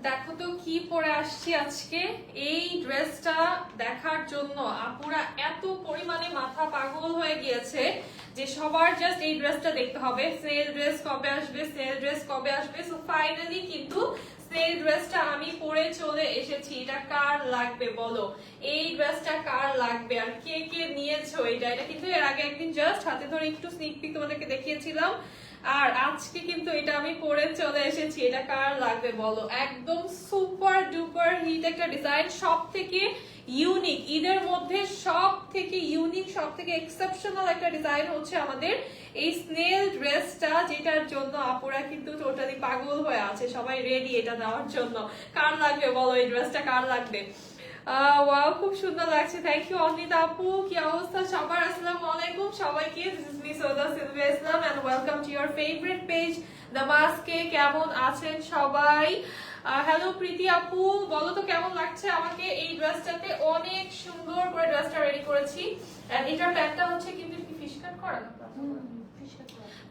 দেখো তো কি পরে আসছি আজকে। এই ড্রেসটা দেখার জন্য আপুরা এত পরিমাণে মাথা পাগল হয়ে গিয়েছে যে সবার জাস্ট এই ড্রেসটা দেখতে হবে। সেল ড্রেস কবে আসবে, সেল ড্রেস কবে আসবে। সো ফাইনালি কিন্তু সেল ড্রেসটা আমি পরে চলে এসেছি। এটা কার লাগবে বলো, এই ড্রেসটা কার লাগবে আর কে কে নিয়েছো এটা। এটা কিন্তু এর আগে একদিন জাস্ট হাতে ধরে একটু স্নিক পিক তোমাদেরকে দেখিয়েছিলাম, আর আজকে কিন্তু এটা আমি পরে চলে এসেছি। এটা কার লাগবে বলো। একদম সুপার ডুপার হিট একটা ডিজাইন, সব থেকে ইউনিক, ঈদের মধ্যে সব থেকে ইউনিক, সব থেকে এক্সেপশনাল একটা ডিজাইন হচ্ছে আমাদের এই স্নেল ড্রেসটা, যেটার জন্য আপুরা কিন্তু টোটালি পাগল হয়ে আছে। সবাই রেডি এটা নেওয়ার জন্য। কার লাগবে বলো এই ড্রেসটা, কার লাগবে? ওয়াও, খুব সুন্দর লাগছে। থ্যাংক ইউ অনিতা আপু। কি অবস্থা সবার? আসসালামু আলাইকুম সবাইকে। This is me Sauda Sylvia Islam and welcome to your favourite page দামাস্কে। কেমন আছেন সবাই? হ্যালো প্রীতি আপু, বলো তো কেমন লাগছে আমাকে এই ড্রেসটাতে। অনেক সুন্দর করে ড্রেসটা রেডি করেছি। এন্ড এটার প্যান্টটা হচ্ছে কিন্তু কি ফিশ কাট করা না,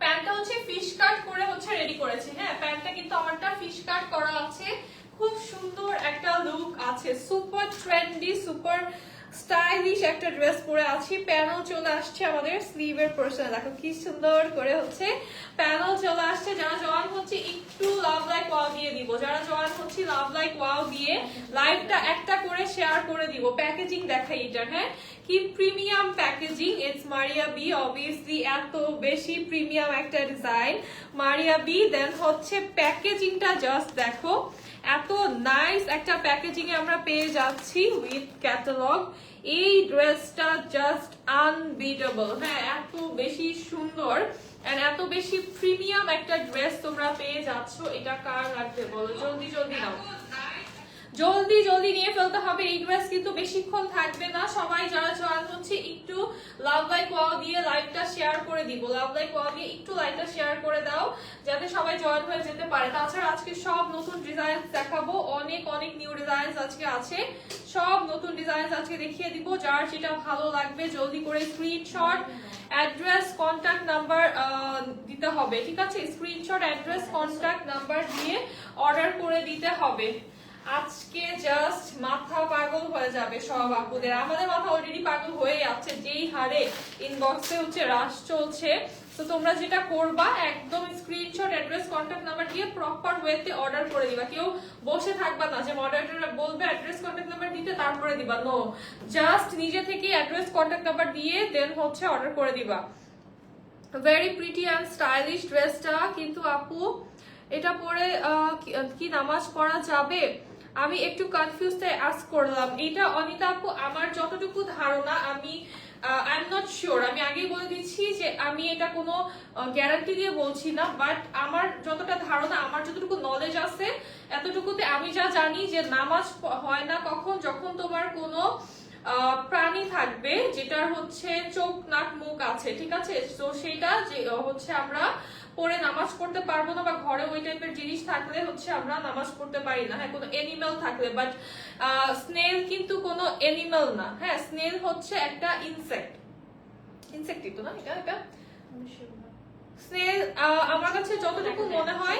প্যান্টটা হচ্ছে ফিশ কাট করে হচ্ছে রেডি করেছি। হ্যাঁ, প্যান্টটা কিন্তু আমারটা ফিশ কাট করা আছে। খুব সুন্দর একটা লুক আছে, সুপার ট্রেন্ডি, সুপার স্টাইলিশ একটা ড্রেস পরে আছি। প্যানেল চলে আসছে আমাদের স্লিভের পোরশনে, দেখো কি সুন্দর করে হচ্ছে প্যানেল চলে আসছে। যারা জয়েন হচ্ছে একটু লাভ লাইক ওয়াও দিয়ে দিব, যারা জয়েন হচ্ছে লাভ লাইক ওয়াও দিয়ে লাইভটা একটা করে শেয়ার করে দিব। প্যাকেজিং দেখাই এটার, হ্যাঁ কি premium packaging. It's Maria B, obviously এত বেশি প্রিমিয়াম একটা ডিজাইন মারিয়া বি। দেন হচ্ছে প্যাকেজিংটা জাস্ট দেখো, এত নাইস একটা প্যাকেজিং এ আমরা পেয়ে যাচ্ছি উইথ ক্যাটালগ। এই ড্রেসটা জাস্ট আনবিটেবল। হ্যাঁ, এত বেশি সুন্দর এন্ড এত বেশি প্রিমিয়াম একটা ড্রেস তোমরা পেয়ে যাচ্ছ। এটা কার লাগবে বলো, জলদি জলদি নাও, জলদি জলদি নিয়ে ফেলতে হবে। এই ড্রেস কিন্তু বেশিক্ষণ থাকবে না। সবাই যারা জয়েন হচ্ছে একটু লাভ লাইক ওয়াও দিয়ে লাইভটা শেয়ার করে দিব। লাভ লাইক ওয়াও দিয়ে একটু লাইভটা শেয়ার করে দাও যাতে সবাই জয়েন হয়ে যেতে পারে। তাছাড়া আজকে সব নতুন ডিজাইন দেখাবো, অনেক অনেক নিউ ডিজাইন আজকে আছে। সব নতুন ডিজাইন আজকে দেখিয়ে দিব। যার যেটা ভালো লাগবে জলদি করে স্ক্রিনশট, অ্যাড্রেস, কন্ট্যাক্ট নাম্বার দিতে হবে। ঠিক আছে, স্ক্রিনশট, অ্যাড্রেস, কন্ট্যাক্ট নাম্বার দিয়ে অর্ডার করে দিতে হবে। আজকে জাস্ট মাথা পাগল হয়ে যাবে সব আপুদের। আমাদের মাথা অলরেডি পাগল হয়ে যাচ্ছে, যেই হারে ইনবক্সে হচ্ছে রাশ চলছে। তো তোমরা যেটা করবা, একদম স্ক্রিনশট, অ্যাড্রেস, কন্ট্যাক্ট নাম্বার দিয়ে প্রপার ওয়েতে অর্ডার করে দিবা। কেউ বসে থাকবা না যে মডারেটররা বলবে অ্যাড্রেস কন্ট্যাক্ট নাম্বার দিতে তারপরে দিবা। নো, জাস্ট নিজে থেকে অ্যাড্রেস কন্ট্যাক্ট নাম্বার দিয়ে দেন হচ্ছে অর্ডার করে দিবা। ভেরি প্রিটি অ্যান্ড স্টাইলিশ ড্রেসটা কিন্তু আপু, এটা পরে কি নামাজ পড়া যাবে? আমি একটু কনফিউজ তাই আস্ক করলাম। এটা অনিতা আপু, আমার যতটুকু ধারণা, আমি আই এম নট শিওর, আমি আগেই বলে দিচ্ছি যে আমি এটা কোনো গ্যারান্টি দিয়ে বলছি না, বাট আমার যতটা ধারণা, আমার যতটুকু নলেজ আছে এতটুকুতে আমি যা জানি যে নামাজ হয় না কখন, যখন তোমার কোনো প্রাণী থাকবে যেটার হচ্ছে চোখ, নাক, মুখ আছে। ঠিক আছে, তো সেটা যে হচ্ছে আমরা পরে নামাজ পড়তে পারবো না, বা ঘরে ওই টাইপের জিনিস থাকলে হচ্ছে আমরা নামাজ পড়তে পারি না। হ্যাঁ, কোনো এনিম্যাল থাকলে, বাট স্নেল কিন্তু কোনো এনিম্যাল না। হ্যাঁ, স্নেল হচ্ছে একটা ইনসেক্ট। ইনসেক্টই তো না এটা? এটা স্নেল আমার কাছে যতটুকু মনে হয়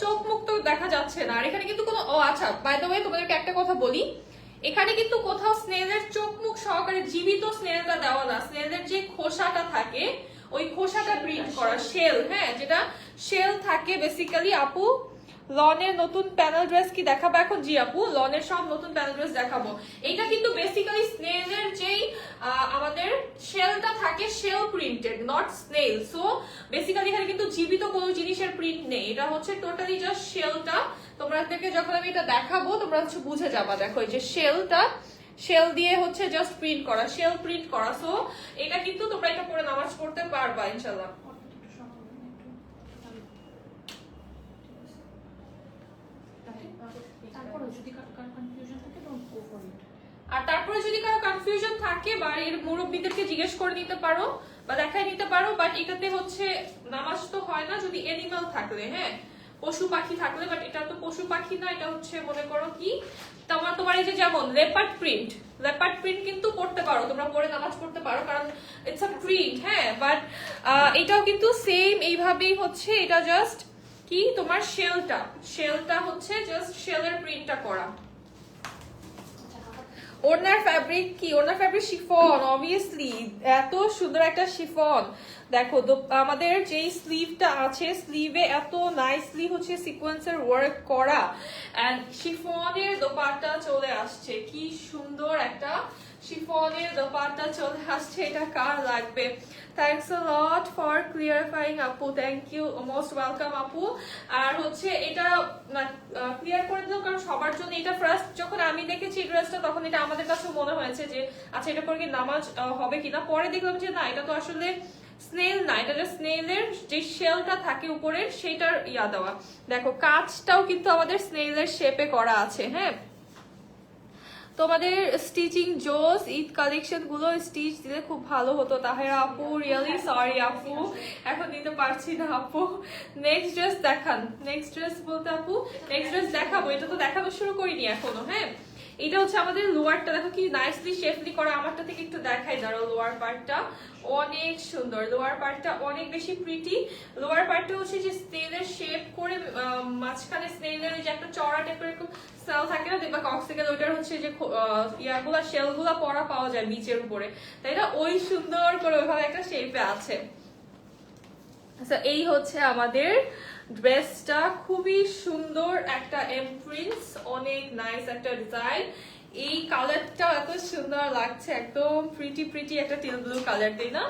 চোখ মুখ তো দেখা যাচ্ছে না। আর এখানে কিন্তু কোনো, ও আচ্ছা, বাই দ্য ওয়ে তোমাদেরকে একটা কথা বলি, এখানে কিন্তু কোথাও স্নেলের চোখ মুখ সহকারে জীবিত স্নেলটা দেওয়া না। স্নেলের যে খোসাটা থাকে, ওই খোসাটা প্রিন্ট করা শেল। হ্যাঁ, যেটা শেল থাকে বেসিক্যালি। আপু, লনের নতুন প্যানেল ড্রেস কি দেখাবো এখন? জি আপু, লনের সব নতুন প্যানেল ড্রেস দেখাবো। এটা কিন্তু বেসিক্যালি স্নেলের যেই আমাদের শেলটা থাকে, shell printed, not snail. So basically এখানে কিন্তু জীবিত কোনো জিনিসের প্রিন্ট নেই। এটা হচ্ছে টোটালি জাস্ট শেলটা। তোমাদেরকে যখন আমি এটা দেখাবো তোমরা হচ্ছে বুঝে যাবা। দেখো এই যে শেলটা, শেল দিয়ে হচ্ছে জাস্ট প্রিন্ট করা, শেল প্রিন্ট করা। সো এটা কিন্তু তোমরা এটা পরে নামাজ পড়তে পারবা ইনশাআল্লাহ। আর তারপরে যদি কারো কনফিউশন থাকে বা এর মুরব্বীদেরকে জিজ্ঞেস করে নিতে পারো বা দেখাই নিতে পারো। বাট এটাতে হচ্ছে নামাজ তো হয় না যদি এনিম্যাল থাকলে, হ্যাঁ, পশু পাখি থাকলে। বাট এটা তো পশু পাখি না, এটা হচ্ছে মনে করো কি তোমার এই যে যেমন লেপার্ড প্রিন্ট, লেপার্ড প্রিন্ট কিন্তু করতে পারো তোমরা, পরে নামাজ পড়তে পারো, কারণ ইটস আ প্রিন্ট। হ্যাঁ, বাট এটাও কিন্তু সেম এইভাবেই হচ্ছে। এটা জাস্ট কি কি তোমার শেলটা হচ্ছে জাস্ট শেলের প্রিন্টটা করা। ওনার ফ্যাব্রিক কি? ওনার ফ্যাব্রিক শিফন, অবভিয়াসলি এত সুন্দর একটা শিফন। দেখো আমাদের যেই স্লিভটা আছে, স্লিভে এত নাইসলি হচ্ছে সিকোয়েন্সের ওয়ার্ক করা, এন্ড শিফনের দোপাট্টা চলে আসছে। কি সুন্দর একটা শিফনের দোপাট্টা চলে আসছে, এটা কার লাগবে? থ্যাঙ্কস আ লট ফর ক্লিয়ারিফাইং আপু, থ্যাংক ইউ, মোস্ট ওয়েলকাম আপু। আর হচ্ছে এটা ক্লিয়ার করে দিলাম কারণ সবার জন্য এটা ফার্স্ট যখন আমি দেখেছি ড্রেসটা তখন এটা আমাদের কাছে মনে হয়েছে যে আচ্ছা এটা পরে কি নামাজ হবে কিনা, পরে দেখলাম যে না, এটা তো আসলে স্নেল না, এটা যে স্নেলের যে শেলটা থাকে উপরের সেটার ইয়া দেওয়া। দেখো কাজটাও কিন্তু আমাদের স্নেলের শেপে করা আছে। হ্যাঁ, তোমাদের স্টিচিং জোস, ঈদ কালেকশন গুলো স্টিচ দিলে খুব ভালো হতো। তাহেরা আপু, রিয়েলি সরি আপু, এখন দিতে পারছি না আপু। নেক্সট ড্রেস দেখান। নেক্সট ড্রেস বলতে আপু নেক্সট ড্রেস দেখাবো, এটা তো দেখানো শুরু করিনি এখনো। হ্যাঁ, এটা হচ্ছে আমাদের লোয়ারটা, দেখো কি নাইসলি শেপলি করা। আমারটা থেকে একটু দেখাই দাঁড়াও। লোয়ার পার্টটা অনেক সুন্দর, লোয়ার পার্টটা অনেক বেশি প্রিটি। লোয়ার পার্টটা হচ্ছে যে স্নেলের শেপ করে মাঝখানে স্নেলের যে একটা চড়া টাইপের স্টাইল থাকে না দেখবা কক্সিকেল, ওইটার হচ্ছে যে ইয়াগুলা শেলগুলা পরা পাওয়া যায় বিচের উপরে, তাই না? ওই সুন্দর করে ওইভাবে একটা শেপে আছে। এই হচ্ছে আমাদের ড্রেসটা, খুবই সুন্দর একটা এমপ্রিন্টস, অনেক নাইস একটা ডিজাইন। এই কালারটা এত সুন্দর লাগছে, একদম প্রিটি একটা টিল ব্লু কালার, তাই না?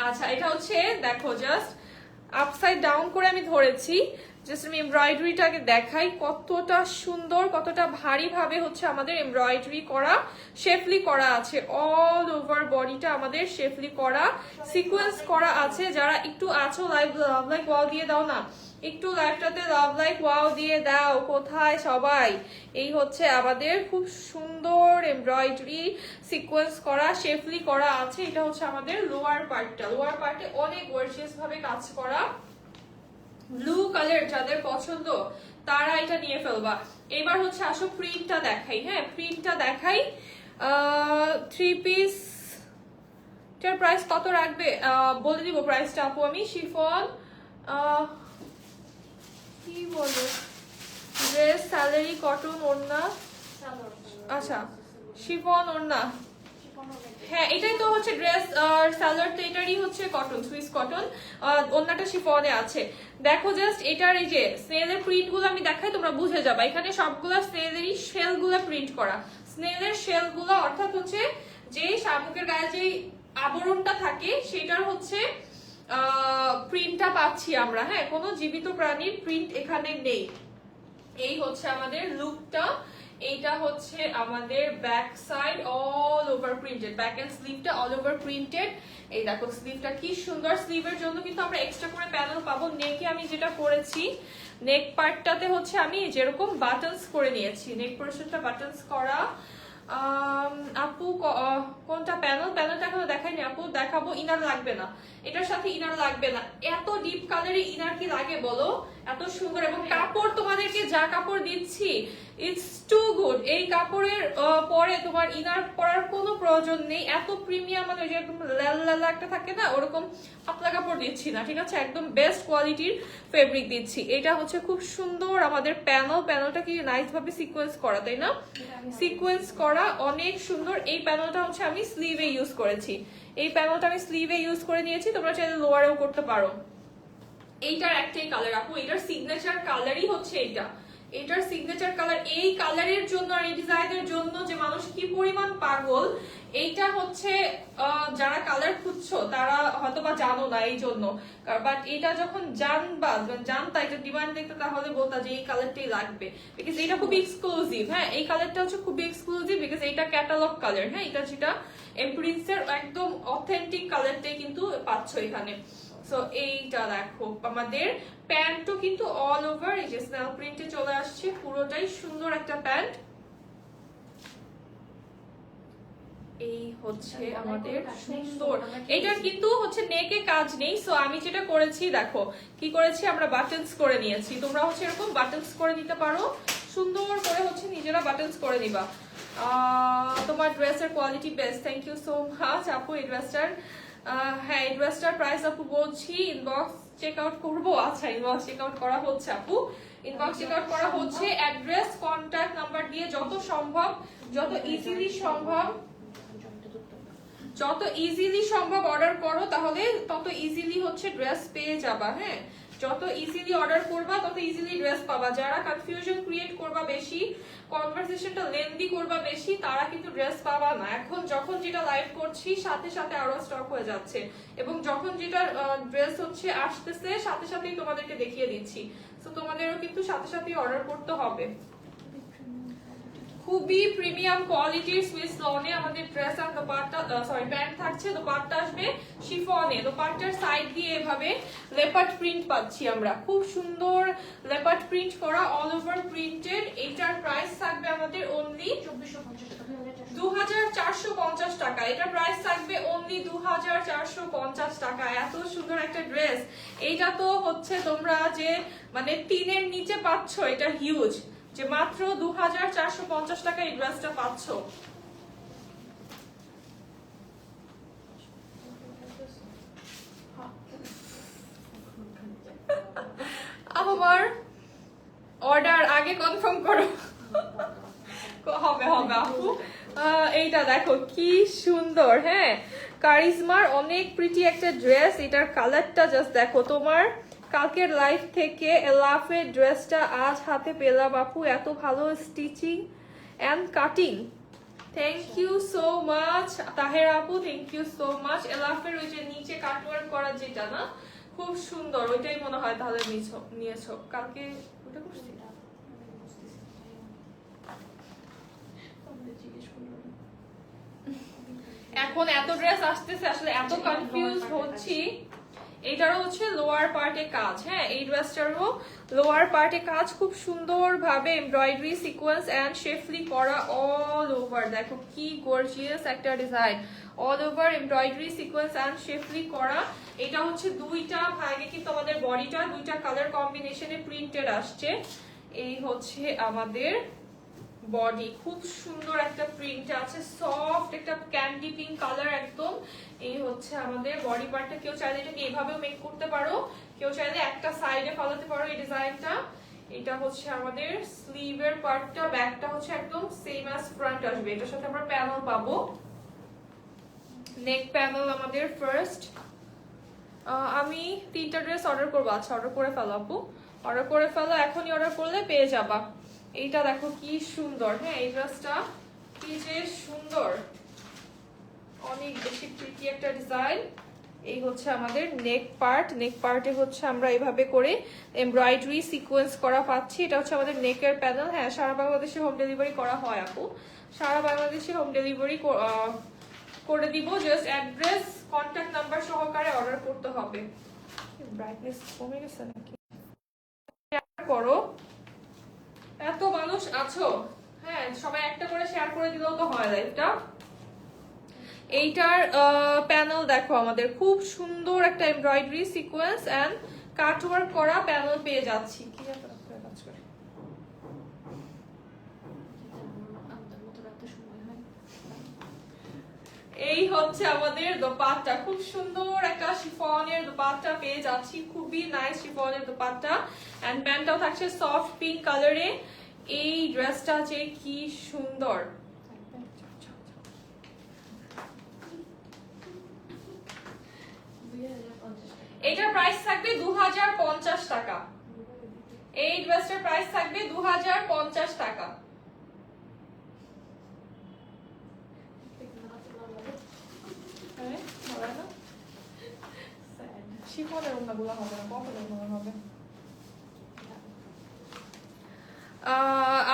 আচ্ছা, এটা হচ্ছে দেখো জাস্ট আপসাইড ডাউন করে আমি ধরেছি, জাস্ট আমি এমব্রয়ডারিটাকে দেখাই কতটা সুন্দর, কতটা ভারী ভাবে হচ্ছে আমাদের এমব্রয়ডারি করা, শেফলি করা আছে। অল ওভার বডিটা আমাদের শেফলি করা, সিকোয়েন্স করা আছে। যারা একটু আছো লাভ লাইক ওয়াও দিয়ে দাও না, একটু লাইভটাতে লাভ লাইক ওয়াও দিয়ে দাও। কোথায় সবাই? এই হচ্ছে আমাদের খুব সুন্দর এমব্রয়ডারি সিকোয়েন্স করা, শেফলি করা আছে। এটা হচ্ছে আমাদের লোয়ার পার্টটা, লোয়ার পার্টে অনেক গর্জিয়াস ভাবে কাজ করা। ব্লু কালার যাদের পছন্দ তারা এটা নিয়ে ফেলবা। এবার হচ্ছে আসো প্রিন্টটা দেখাই। হ্যাঁ, প্রিন্টটা দেখাই। 3 পিস এটার প্রাইস কত রাখবে বলে দিব প্রাইসটা আপু আমি। শিফন কি বলে ড্রেস, স্যালারি, কটন, ওড়না। আচ্ছা, শিফন ওড়না। হ্যাঁ, এটাই তো হচ্ছে ড্রেস আর সালোয়ার তো এটারই হচ্ছে কটন, সুইস কটন। ওড়নাটা শিফনে আছে। দেখো জাস্ট এটার এই যে স্নেলের প্রিন্ট গুলো আমি দেখাই, তোমরা বুঝে যাবে। এখানে সবগুলো স্নেলেরই শেল গুলো প্রিন্ট করা। স্নেলের শেল গুলো অর্থাৎ হচ্ছে যে শামুকের গায়ে যে আবরণটা থাকে সেটার হচ্ছে প্রিন্টটা পাচ্ছি আমরা। হ্যাঁ, কোনো জীবিত প্রাণীর প্রিন্ট এখানে নেই। এই হচ্ছে আমাদের লুকটা। এইটা হচ্ছে আমাদের back side all over printed, back and স্লিভটা অল ওভার প্রিন্টেড। এই দেখো স্লিভটা কি সুন্দর। স্লিভের জন্য কিন্তু আমরা এক্সট্রা করে প্যানেল পাবো। নেকে আমি যেটা করেছি, নেক পার্টটাতে হচ্ছে আমি যেরকম বাটনস করে নিয়েছি, নেক পোরশনটা বাটনস করা। আপু কোনটা প্যানেল? প্যানেলটা এখনো দেখাইনি আপু, দেখাবো। ইনার লাগবে না, এটার সাথে ইনার লাগবে না। এত ডিপ কালারে ইনার কি লাগে বলো? এত সুন্দর। এবং কাপড় তোমাদেরকে যা কাপড় দিচ্ছি ইটস টু গুড। এই কাপড়ের পরে তোমার ইনার পরার কোনো প্রয়োজন নেই। এত প্রিমিয়াম, মানে যে একদম লাল একটা থাকে না, ওরকম পাতলা কাপড় দিচ্ছি না, ঠিক আছে? একদম বেস্ট কোয়ালিটির ফেব্রিক দিচ্ছি। এটা হচ্ছে খুব সুন্দর আমাদের প্যানেল। প্যানেলটা কি নাইস ভাবে সিকোয়েন্স করা, তাই না? সিকোয়েন্স করা অনেক সুন্দর। এই প্যানেলটা হচ্ছে আমি স্লিভে ইউজ করেছি। এই প্যানেলটা আমি স্লিভে ইউজ করে নিয়েছি, তোমরা চাইলে লোয়ারেও করতে পারো। এইটার একটাই কালার আপু, এটার সিগনেচার কালারই হচ্ছে এইটা। এটার সিগনেচার কালার, এই কালারের জন্য আর এই ডিজাইনের জন্য যে মানুষ কি পরিমাণ পাগল, এইটা হচ্ছে যারা কালার খুঁজছো তারা হয়তো বা জানো না এই জন্য, বাট এটা যখন জানতা এটা ডিমান্ড দেখতে, তাহলে বলতা যে এই কালারটাই লাগবে, বিকজ এটা খুব এক্সক্লুসিভ। হ্যাঁ, এই কালারটা হচ্ছে খুবই এক্সক্লুসিভ, বিকজ এটা ক্যাটালগ কালার। হ্যাঁ, এটা যেটা এমপ্রিন্সের একদম অথেন্টিক কালারটাই কিন্তু পাচ্ছ এখানে। সো এইটা দেখো আমাদের প্যান্টও কিন্তু অল ওভার এই যে স্নেল প্রিন্টে চলে আসছে, পুরোটাই সুন্দর একটা প্যান্ট। এই হচ্ছে আমাদের সুন্দর। এটার কিন্তু হচ্ছে নেকে কাজ নেই, সো আমি যেটা করেছি দেখো কি করেছি, আমরা বাটনস করে নিয়েছি। তোমরা হচ্ছে এরকম বাটনস করে নিতে পারো, সুন্দর করে হচ্ছে নিজেরা বাটনস করে নিবা। তোমার ড্রেসের quality best, thank you so much আপু। এই ড্রেসটার হ্যাঁ এই ড্রেসটার প্রাইস আপু বলছি, ইনবক্স চেক আউট করবো। আচ্ছা ইনবক্স চেক আউট করা হচ্ছে আপু, ইনবক্স চেক আউট করা হচ্ছে। অ্যাড্রেস কন্ট্যাক্ট নাম্বার দিয়ে যত সম্ভব, যত ইজিলি সম্ভব অর্ডার করো, তাহলে তত ইজিলি হচ্ছে ড্রেস পেয়ে যাবা। হ্যাঁ যত ইজিলি অর্ডার করবা তত ইজিলি ড্রেস পাবা। যারা কনফিউশন ক্রিয়েট করবা বেশি, কনভারসেশনটা লেন্দি করবা বেশি, তারা কিন্তু ড্রেস পাবা না। এখন যখন যেটা লাইভ করছি সাথে সাথে আরো স্টক হয়ে যাচ্ছে, এবং যখন যেটা ড্রেস হচ্ছে আসতেছে সাথে সাথেই তোমাদেরকে দেখিয়ে দিচ্ছি। তো তোমাদেরও কিন্তু সাথে সাথেই অর্ডার করতে হবে। খুবই প্রিমিয়াম কোয়ালিটির সুইস লনে আমাদের ড্রেস আর দোপাট্টা, সরি প্যান্ট থাকছে, দোপাট্টা আসবে শিফনে। দোপাট্টার সাইড দিয়ে এভাবে লেপার্ড প্রিন্ট পাচ্ছি আমরা, খুব সুন্দর লেপার্ড প্রিন্ট করা, অল ওভার প্রিন্টেড। এইটার প্রাইস থাকবে আমাদের অনলি 2450 টাকা। এটার প্রাইস থাকবে অনলি 2450 টাকা। এত সুন্দর একটা ড্রেস, এইটা তো হচ্ছে তোমরা যে মানে 3-এর নিচে পাচ্ছ, এটা হিউজ, যে মাত্র 2450 টাকা এই ড্রেসটা পাচ্ছ। আমার অর্ডার আগে কনফার্ম করো। হবে হবে আপু। এইটা দেখো কি সুন্দর, হ্যাঁ কারিজমার অনেক প্রিটি একটা ড্রেস। এটার কালারটা জাস্ট দেখো, তোমার কালকের লাইফ থেকে এলাফের ড্রেসটা আজ হাতে পেলাম আপু, এত ভালো stitching and cutting. Thank you so much Taher আপু, থ্যাংক ইউ সো মাচ। এলাফের ওই যে নিচে কাটওয়ার্ক করা যেটা না, খুব সুন্দর, ওইটাই মনে হয় তাহলে নিয়েছো কালকে ওটা করছি। এখন এত ড্রেস আসতেছে আসলে এত কনফিউজ হচ্ছি। এইটারও হচ্ছে লোয়ার পার্টে কাজ, হ্যাঁ এই ড্রেসটারও লোয়ার পার্টে কাজ, খুব সুন্দর ভাবে এমব্রয়ডারি সিকোয়েন্স এন্ড শেফলি করা অল ওভার। দেখো কি গর্জিয়াস একটা design, all over embroidery sequence and schiffli করা। এটা হচ্ছে দুইটা ভাগে কিন্তু আমাদের বডিটা দুইটা কালার কম্বিনেশনে প্রিন্টেড আসছে। এই হচ্ছে আমাদের বডি, খুব সুন্দর একটা প্রিন্ট আছে, সফট একটা ক্যান্ডি পিঙ্ক কালার একদম। এই হচ্ছে আমাদের বডি পার্টটা। কেউ চাইলে এটাকে এভাবেও মেক করতে পারো, কেউ চাইলে একটা সাইডে ফলাতে পারো এই ডিজাইনটা। এটা হচ্ছে আমাদের স্লিভের পার্টটা, ব্যাকটা হচ্ছে একদম সেম অ্যাজ ফ্রন্ট আসবে। এটার সাথে আমরা প্যানেল পাবো, নেক প্যানেল আমাদের ফার্স্ট। আমি 3টা ড্রেস অর্ডার করবো। আচ্ছা অর্ডার করে ফেলো আপু, অর্ডার করে ফেলো, এখনই অর্ডার করলে পেয়ে যাবা। এইটা দেখো কি সুন্দর, হ্যাঁ এই ড্রেসটা কি যে সুন্দর, অনেক বেশি প্রিটি একটা ডিজাইন। এই হচ্ছে আমাদের নেক পার্ট, নেক পার্টে হচ্ছে আমরা এইভাবে করে এমব্রয়ডারি সিকোয়েন্স করা পাচ্ছি। এটা হচ্ছে আমাদের নেকের প্যানেল। হ্যাঁ সারা বাংলাদেশে হোম ডেলিভারি করা হয় আপু, সারা বাংলাদেশে হোম ডেলিভারি করে দিব। জাস্ট অ্যাড্রেস কন্ট্যাক্ট নাম্বার সহকারে অর্ডার করতে হবে। ব্রাইটনেস কমে গেছে নাকি? করো, এত মানুষ আছো, হ্যাঁ সবাই একটা করে শেয়ার করে দিলেও তো হয় লাইভটা। এইটার প্যানেল দেখো, আমাদের খুব সুন্দর একটা এমব্রয়ডারি সিকোয়েন্স এন্ড কাটওয়ার্ক করা প্যানেল পেয়ে যাচ্ছি। কি কাজ করে এই হচ্ছে আমাদের দোপাট্টা, খুব সুন্দর একটা শিফনের দোপাট্টা পেয়ে যাচ্ছি, খুবই নাইস শিফনের দোপাট্টা এন্ড প্যান্টটাও থাকছে সফট পিঙ্ক কালারে। এই ড্রেসটা যে কি সুন্দর, এটার প্রাইস থাকবে 2050 টাকা। এই ড্রেসটার প্রাইস থাকবে 2050 টাকা। শিফনের ওড়নাগুলো হবে না, কখনো হবে।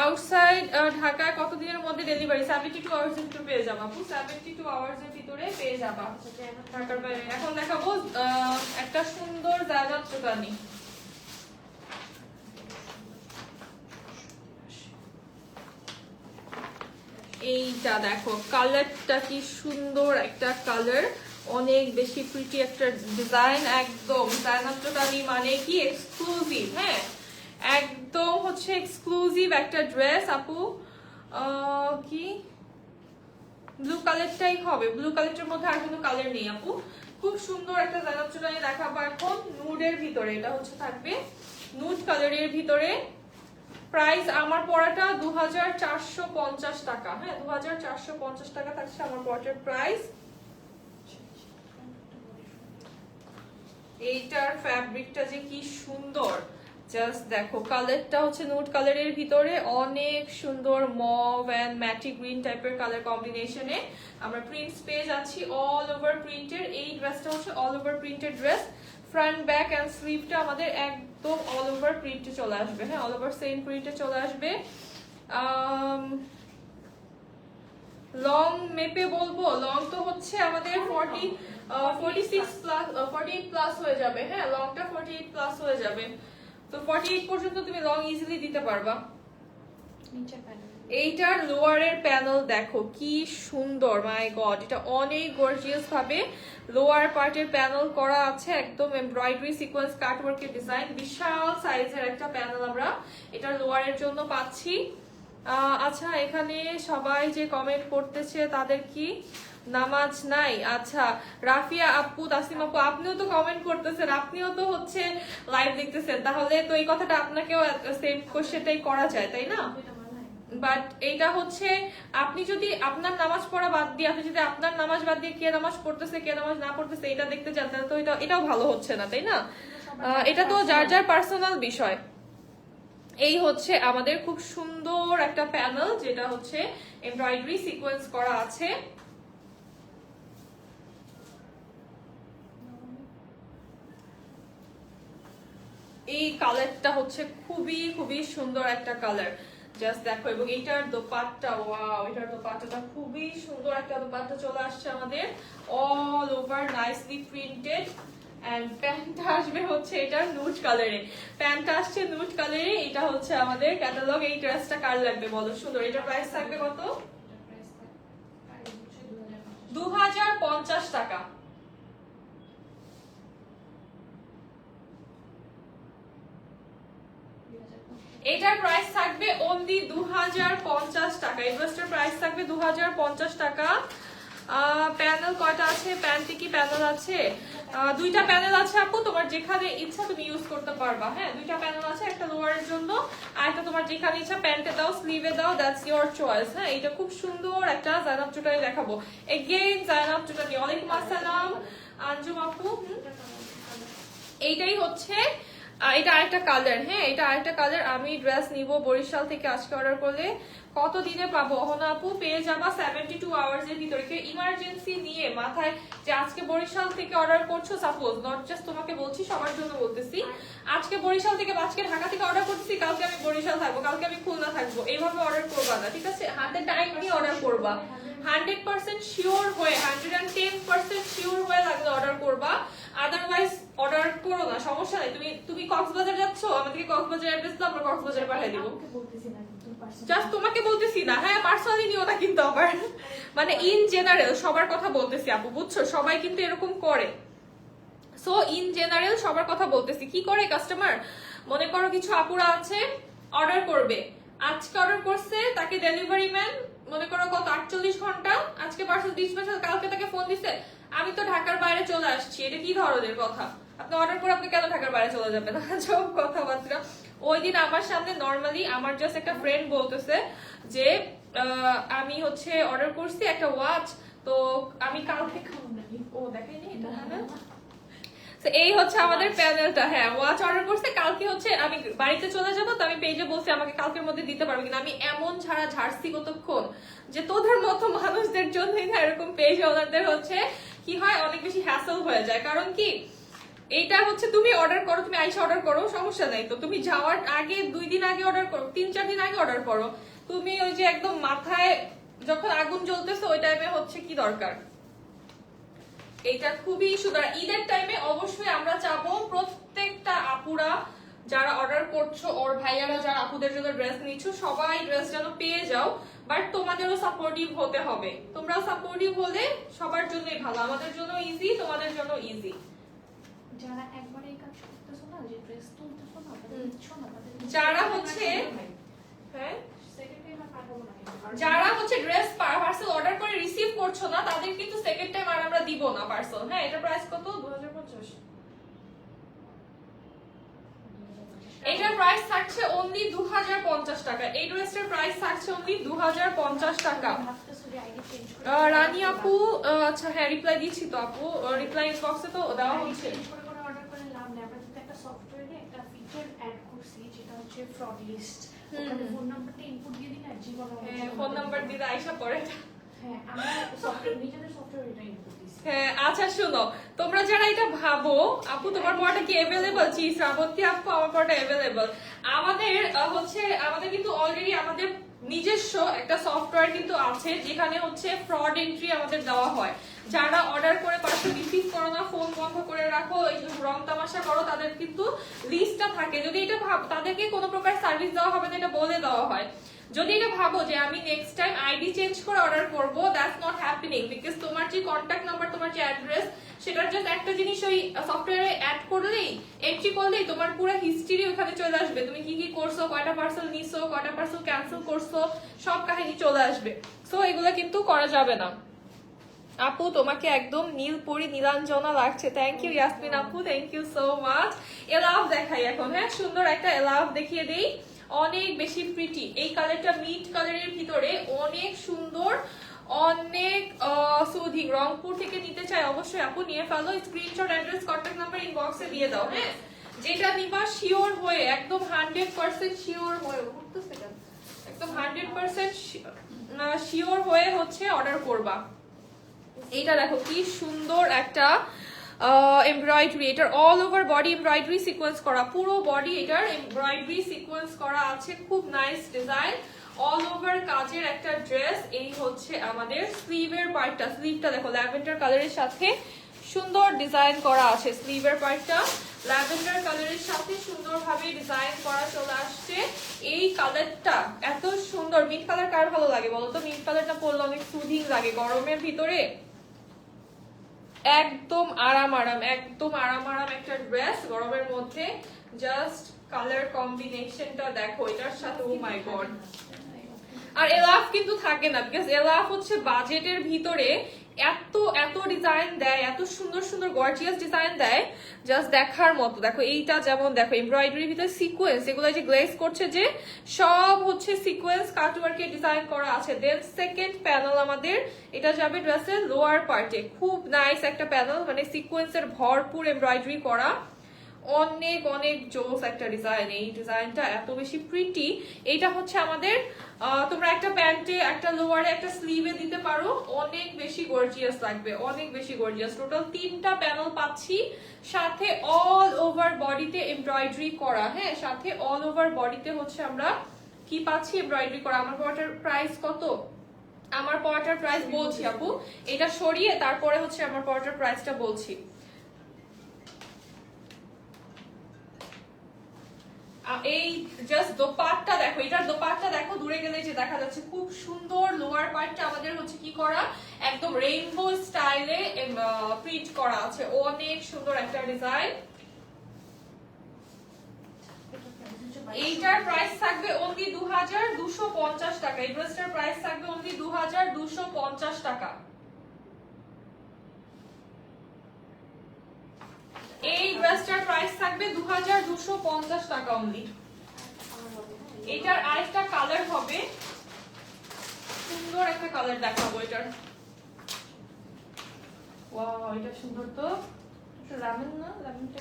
আউটসাইড ঢাকা কতদিনের মধ্যে ডেলিভারি? 72 আওয়ার্স এর ভিতরে পেয়ে যাবা আপু, 72 আওয়ার্স এর ভিতরে পেয়ে যাবা ঢাকার বাইরে। এখন দেখাবো একটা সুন্দর জায়গা চোকানি। এইটা দেখো কালারটা কি সুন্দর একটা কালার, অনেক বেশি প্রিটি একটা ডিজাইন, একদম জায়গা চোকানি মানে কি এক্সক্লুসিভ, হ্যাঁ একদম হচ্ছে এক্সক্লুসিভ একটা ড্রেস আপু। কি ব্লু কালারটাই হবে, ব্লু কালারের মধ্যে আর কোনো কালার নেই আপু। খুব সুন্দর একটা জায়গা চুড়ানি দেখাবো এখন নুডের ভিতরে। এটা হচ্ছে থাকবে নুড কালারের ভিতরে। প্রাইস আমার পড়াটা 2450 টাকা। হ্যাঁ 2450 টাকা থাকছে আমার পড়াটার প্রাইস। এইটার ফ্যাব্রিকটা যে কি সুন্দর, জাস্ট দেখো। কালারটা হচ্ছে নুড কালারের ভিতরে অনেক সুন্দর মভ এন্ড ম্যাটি গ্রিন টাইপের কালার কম্বিনেশনে আমরা প্রিন্টস পেয়ে যাচ্ছি অল ওভার প্রিন্টের। এই ড্রেসটা হচ্ছে all over printed dress. Front back and স্লিভটা আমাদের একদম অল ওভার প্রিন্টে চলে আসবে। হ্যাঁ অল ওভার সেম প্রিন্টে চলে আসবে। লং মেপে বলবো, লং তো হচ্ছে আমাদের 46 প্লাস 48 প্লাস হয়ে যাবে। হ্যাঁ লংটা 48 প্লাস হয়ে যাবে। তো 48 পর্যন্ত তুমি লং ইজিলি দিতে পারবা। এইটার লোয়ারের প্যানেল দেখো কি সুন্দর, মাই গড। এটা অনেক গর্জিয়াস ভাবে লোয়ার পার্টের প্যানেল করা আছে, একদম এমব্রয়ডারি সিকোয়েন্স কাটওয়ার্কের ডিজাইন। বিশাল সাইজের একটা প্যানেল আমরা এটার লোয়ারের জন্য পাচ্ছি। আচ্ছা এখানে সবাই যে কমেন্ট করতেছে তাদের কি নামাজ নাই? আচ্ছা রাফিয়া আপু, তাসিম আপু, আপনিও তো কমেন্ট করতেছেন, আপনিও তো হচ্ছে লাইভ দেখতেছেন, তাহলে তো এই কথাটা আপনাকেও সেম কোশ্চেনটাই করা যায় তাই না? বাট এইটা হচ্ছে আপনি যদি আপনার নামাজ পড়া বাদ দিয়ে, আপনি যদি আপনার নামাজ বাদ দিয়ে কে নামাজ পড়তেছে কে নামাজ না পড়তেছে এটা দেখতে চান, তাহলে তো এটাও ভালো হচ্ছে না তাই না? এটা তো যার যার পার্সোনাল বিষয়। এই হচ্ছে আমাদের খুব সুন্দর একটা প্যানেল, যেটা হচ্ছে এমব্রয়ডারি সিকোয়েন্স করা আছে। এই কালারটা হচ্ছে খুবই খুবই সুন্দর একটা কালার, জাস্ট দেখো। এবং এইটার দোপাট্টা, ওয়াও, এটার দোপাট্টাটা খুবই সুন্দর একটা দোপাট্টা চলে আসছে আমাদের all over nicely printed. And প্যান্টটা আসবে হচ্ছে এটা নুড কালারে, প্যান্টটা আসছে নুড কালারে। এটা হচ্ছে আমাদের ক্যাটালগ। এই ড্রেসটা কার লাগবে বলো? সুন্দর। এটা প্রাইস থাকবে কত? 2050 টাকা। এটার প্রাইস থাকবে অনলি 2050 টাকা। এই ড্রেসটার প্রাইস থাকবে 2050 টাকা। প্যানেল কয়টা আছে? প্যান্টে কি প্যানেল আছে? দুইটা প্যানেল আছে আপু, তোমার যেখানে ইচ্ছা তুমি ইউজ করতে পারবা। হ্যাঁ দুইটা প্যানেল আছে, একটা লোয়ারের জন্য আর একটা তোমার যেখানে ইচ্ছা প্যান্টে দাও, স্লিভে দাও, দ্যাটস ইওর চয়েস। হ্যাঁ এটা খুব সুন্দর একটা জায়নাব চুটানি দেখাবো। এগেইন জায়নাব চুটানি। ওয়ালাইকুম আসসালাম আঞ্জুম আপু। এইটাই হচ্ছে এটা আরেকটা কালার। হ্যাঁ এটা আরেকটা কালার। আমি ড্রেস নিব বরিশাল থেকে আজকে অর্ডার করলে কত দিনে পাবো? অহনা আপু পেয়ে যাবা 72 আওয়ার্স এর ভিতরে। কেউ ইমার্জেন্সি নিয়ে মাথায় যে আজকে বরিশাল থেকে অর্ডার করছো, সাপোজ নট জাস্ট তোমাকে বলছি, সবার জন্য বলতেছি, আজকে বরিশাল থেকে আজকে ঢাকা থেকে অর্ডার করতেছি, কালকে আমি বরিশাল থাকবো, কালকে আমি খুলনা থাকবো, এইভাবে অর্ডার করবা না, ঠিক আছে? হাতে টাইম নিয়ে অর্ডার করবা। 100% শিওর হয়ে, 110% শিওর হয়ে লাগলে অর্ডার করবা, আদারওয়াইজ অর্ডার করো না, সমস্যা নাই। তুমি কক্সবাজার যাচ্ছ, আমাদেরকে কক্সবাজার অ্যাড্রেস দাও, আমরা কক্সবাজারে পাঠিয়ে দিব। জাস্ট তোমাকে বলতেছি না, হ্যাঁ পার্সোনালি নিও না কিন্তু আবার, মানে ইন জেনারেল সবার কথা বলতেছি আপু, বুঝছো? সবাই কিন্তু এরকম করে। সো ইন জেনারেল সবার কথা বলতেছি। কি করে কাস্টমার, মনে করো কিছু আপুরা আছে অর্ডার করবে, আজকে অর্ডার করছে, তাকে ডেলিভারি ম্যান মনে করো কত 48 ঘন্টা, আজকে পার্সেল ডিসপ্যাচ, কালকে তাকে ফোন দিছে আমি তো ঢাকার বাইরে চলে আসছি। এটা কি ধরনের কথা? আপনি অর্ডার করে আপনি কেন ঢাকার বাইরে চলে যাবেন? সব কথাবার্তা। ওই দিন আমার সামনে নর্মালি আমার জাস্ট একটা ফ্রেন্ড বলতেছে যে আমি হচ্ছে অর্ডার করছি একটা ওয়াচ, তো আমি কালকে ও দেখাইনি এটা না। এই হচ্ছে আমাদের প্যানেলটা। হ্যাঁ ওয়াচ অর্ডার করছে, কালকে হচ্ছে আমি বাড়িতে চলে যাবো, তো আমি পেজে বলছি আমাকে কালকের মধ্যে দিতে পারবে কিনা। আমি এমন ছাড়া ঝাড়ছি কতক্ষণ যে তোদের মতো মানুষদের জন্যই না এরকম পেজ ওনাদের হচ্ছে কি হয়, অনেক বেশি হ্যাসল হয়ে যায়। কারণ কি এইটা হচ্ছে তুমি অর্ডার করো, তুমি আইসা অর্ডার করো, সমস্যা নাই। তো তুমি যাওয়ার আগে 2 দিন আগে অর্ডার করো, 3-4 দিন আগে অর্ডার করো। তুমি ওই যে একদম মাথায় যখন আগুন জ্বলতেছে ওই টাইমে হচ্ছে কি দরকার। এইটা খুবই সুন্দর। ঈদের টাইমে অবশ্যই আমরা চাবো প্রত্যেকটা আপুরা যারা অর্ডার করছো, ওর ভাইয়ারা যারা আপুদের জন্য ড্রেস নিচ্ছ, সবাই ড্রেস যেন পেয়ে যাও। বাট তোমাদেরও সাপোর্টিভ হতে হবে। তোমরাও সাপোর্টিভ হলে সবার জন্যই ভালো, আমাদের জন্য ইজি, তোমাদের জন্য ইজি। যারা একবারে এই কাজ করতেছো না, যে ড্রেস তুলতেছো না, যারা হচ্ছে হ্যাঁ সেকেন্ড টাইম আর পাঠাবো না। যারা হচ্ছে ড্রেস পার্সেল অর্ডার করে রিসিভ করছো না তাদের কিন্তু সেকেন্ড টাইম আর আমরা দিব না পার্সেল। হ্যাঁ, এটা প্রাইস কত? 2050। এটার প্রাইস থাকছে অনলি 2050 টাকা। এই ড্রেসটার প্রাইস থাকছে অনলি 2050 টাকা। রানী আপু, আচ্ছা হ্যাঁ রিপ্লাই দিচ্ছি তো আপু, রিপ্লাই বক্সে তো দেওয়া হচ্ছে। অর্ডার করে লাভ নেই, আমরা কিন্তু একটা সফটওয়্যারে একটা ফিচার অ্যাড করছি যেটা হচ্ছে ফ্রড লিস্ট। ওখানে ফোন নাম্বারটা ইনপুট দিয়ে দিলে জীবনে ফোন নাম্বার দিলে আইসা পড়ে। হ্যাঁ, আমরা সফটওয়্যার নিজেদের সফটওয়্যার এটা ইনপুট দিছি। হ্যাঁ আচ্ছা শুনো, তোমরা যারা এটা ভাবো আপু তোমার পড়াটা কি अवेलेबल? জি শ্রাবন্তী আপু, আমার পড়াটা अवेलेबल। আমাদের আমাদের কিন্তু অলরেডি আমাদের নিজস্ব একটা সফটওয়্যার কিন্তু আছে যেখানে হচ্ছে ফ্রড এন্ট্রি আমাদের দেওয়া হয়। যারা অর্ডার করে পার্সেল রিসিভ করো না, ফোন বন্ধ করে রাখো, এই যে রং তামাশা করো, তাদের কিন্তু লিস্টটা থাকে। যদি এটা তাদেরকে কোনো প্রকার সার্ভিস দেওয়া হবে না এটা বলে দেওয়া হয়। যদি এটা ভাবো যে আমি নেক্সট টাইম আইডি চেঞ্জ করে অর্ডার করব, দ্যাটস নট হ্যাপেনিং, বিকজ তোমার যে কন্টাক্ট নাম্বার, তোমার যে অ্যাড্রেস, সেটার জাস্ট একটা জিনিস ওই সফটওয়্যারে অ্যাড করলেই, এন্ট্রি করলেই তোমার পুরো হিস্ট্রি ওখানে চলে আসবে। তুমি কি কি করছো, কয়টা পার্সেল নিছো, কয়টা পার্সেল ক্যান্সেল করছো, সব কাহিনী চলে আসবে। সো এগুলো কিন্তু করা যাবে না। আপু তোমাকে একদম নীল পরি নীলাঞ্জনা লাগছে। থ্যাংক ইউ ইয়াসমিন আপু, থ্যাংক ইউ সো মাচ। এলাভ দেখাই এখন। হ্যাঁ, সুন্দর একটা এলাভ দেখিয়ে দেই, অনেক বেশি প্রিটি। এই কালারটা মিট কালারের ভিতরে অনেক সুন্দর, অনেক সুদিং। রংপুর থেকে নিতে চাই অবশ্যই আপু নিয়ে ফেলো। স্ক্রিনশট, অ্যাড্রেস, কন্ট্যাক্ট নাম্বার ইনবক্সে দিয়ে দাও। হ্যাঁ, যেটা নিবা শিওর হয়ে, একদম 100% শিওর হয়ে, একদম 100% শিওর হয়ে হচ্ছে অর্ডার করবা। এইটা দেখো কি সুন্দর একটা এমব্রয়ডারি, এটার all over body embroidery sequence করা, পুরো বডি এটার এমব্রয়ডারি সিকোয়েন্স করা আছে, খুব নাইস ডিজাইন, অল ওভার কাজের একটা ড্রেস। এই হচ্ছে আমাদের স্লিভের পার্টটা, স্লিভটা দেখো ল্যাভেন্ডার কালারের সাথে সুন্দর ডিজাইন করা আছে। স্লিভের পার্টটা ল্যাভেন্ডার কালারের সাথে সুন্দরভাবে ডিজাইন করা চলে আসছে। এই কালারটা এত সুন্দর, মিন্ট কালার কার ভালো লাগে বলো তো? মিন্ট কালারটা পরলে অনেক সুদিং লাগে গরমের ভিতরে, একদম আরাম আরাম, একদম আরাম আরাম একটা ড্রেস গরমের মধ্যে। জাস্ট কালার কম্বিনেশনটা দেখো এটার সাথে, ও মাই গড। আর এলাফ কিন্তু থাকে না, বিকজ এলাফ হচ্ছে বাজেটের ভিতরে এত এত ডিজাইন দেয়, এত সুন্দর সুন্দর গর্জিয়াস ডিজাইন দেয়, জাস্ট দেখার মতো। দেখো এইটা যেমন দেখো এমব্রয়ডারির ভিতরে সিকোয়েন্স, এগুলো যে গ্লেজ করছে যে সব হচ্ছে সিকোয়েন্স কাটওয়ার্কের ডিজাইন করা আছে। দেন সেকেন্ড প্যানেল আমাদের এটা যাবে ড্রেসের লোয়ার পার্টে, খুব নাইস একটা প্যানেল, মানে সিকোয়েন্সের ভরপুর এমব্রয়ডারি করা, অনেক অনেক জোস একটা ডিজাইন। এই ডিজাইনটা এত বেশি প্রিটি। এইটা হচ্ছে আমাদের তোমরা একটা প্যান্টে, একটা লোয়ারে, একটা স্লিভে দিতে পারো, অনেক বেশি গর্জিয়াস লাগবে, অনেক বেশি গর্জিয়াস। টোটাল 3টা প্যানেল পাচ্ছি, সাথে অল ওভার বডিতে এমব্রয়ডারি করা। হ্যাঁ, সাথে অল ওভার বডিতে হচ্ছে আমরা কি পাচ্ছি, এমব্রয়ডারি করা। আমার পড়াটার প্রাইস কত? আমার পড়াটার প্রাইস বলছি আপু, এটা সরিয়ে তারপরে হচ্ছে আমার পড়াটার প্রাইসটা বলছি। এই জাস্ট দোপাট্টা দেখো, এটার দোপাট্টা দেখো, দূরে গেলে যে দেখা যাচ্ছে, খুব সুন্দর। লোয়ার পার্টটা আমাদের হচ্ছে কি করা, একদম রেইনবো স্টাইলে প্রিন্ট করা আছে, অনেক সুন্দর একটা ডিজাইন। এইটার প্রাইস থাকবে অনলি 2250 টাকা। এই ড্রেসটার প্রাইস থাকবে অনলি 2250 টাকা। এই ড্রেসটার প্রাইস থাকবে 2250 টাকা অনলি। এটার আরেকটা কালার হবে, সুন্দর একটা কালার দেখাবো এটার। ওয়াও, এটা সুন্দর তো, একটু লেমন না, লেমনটা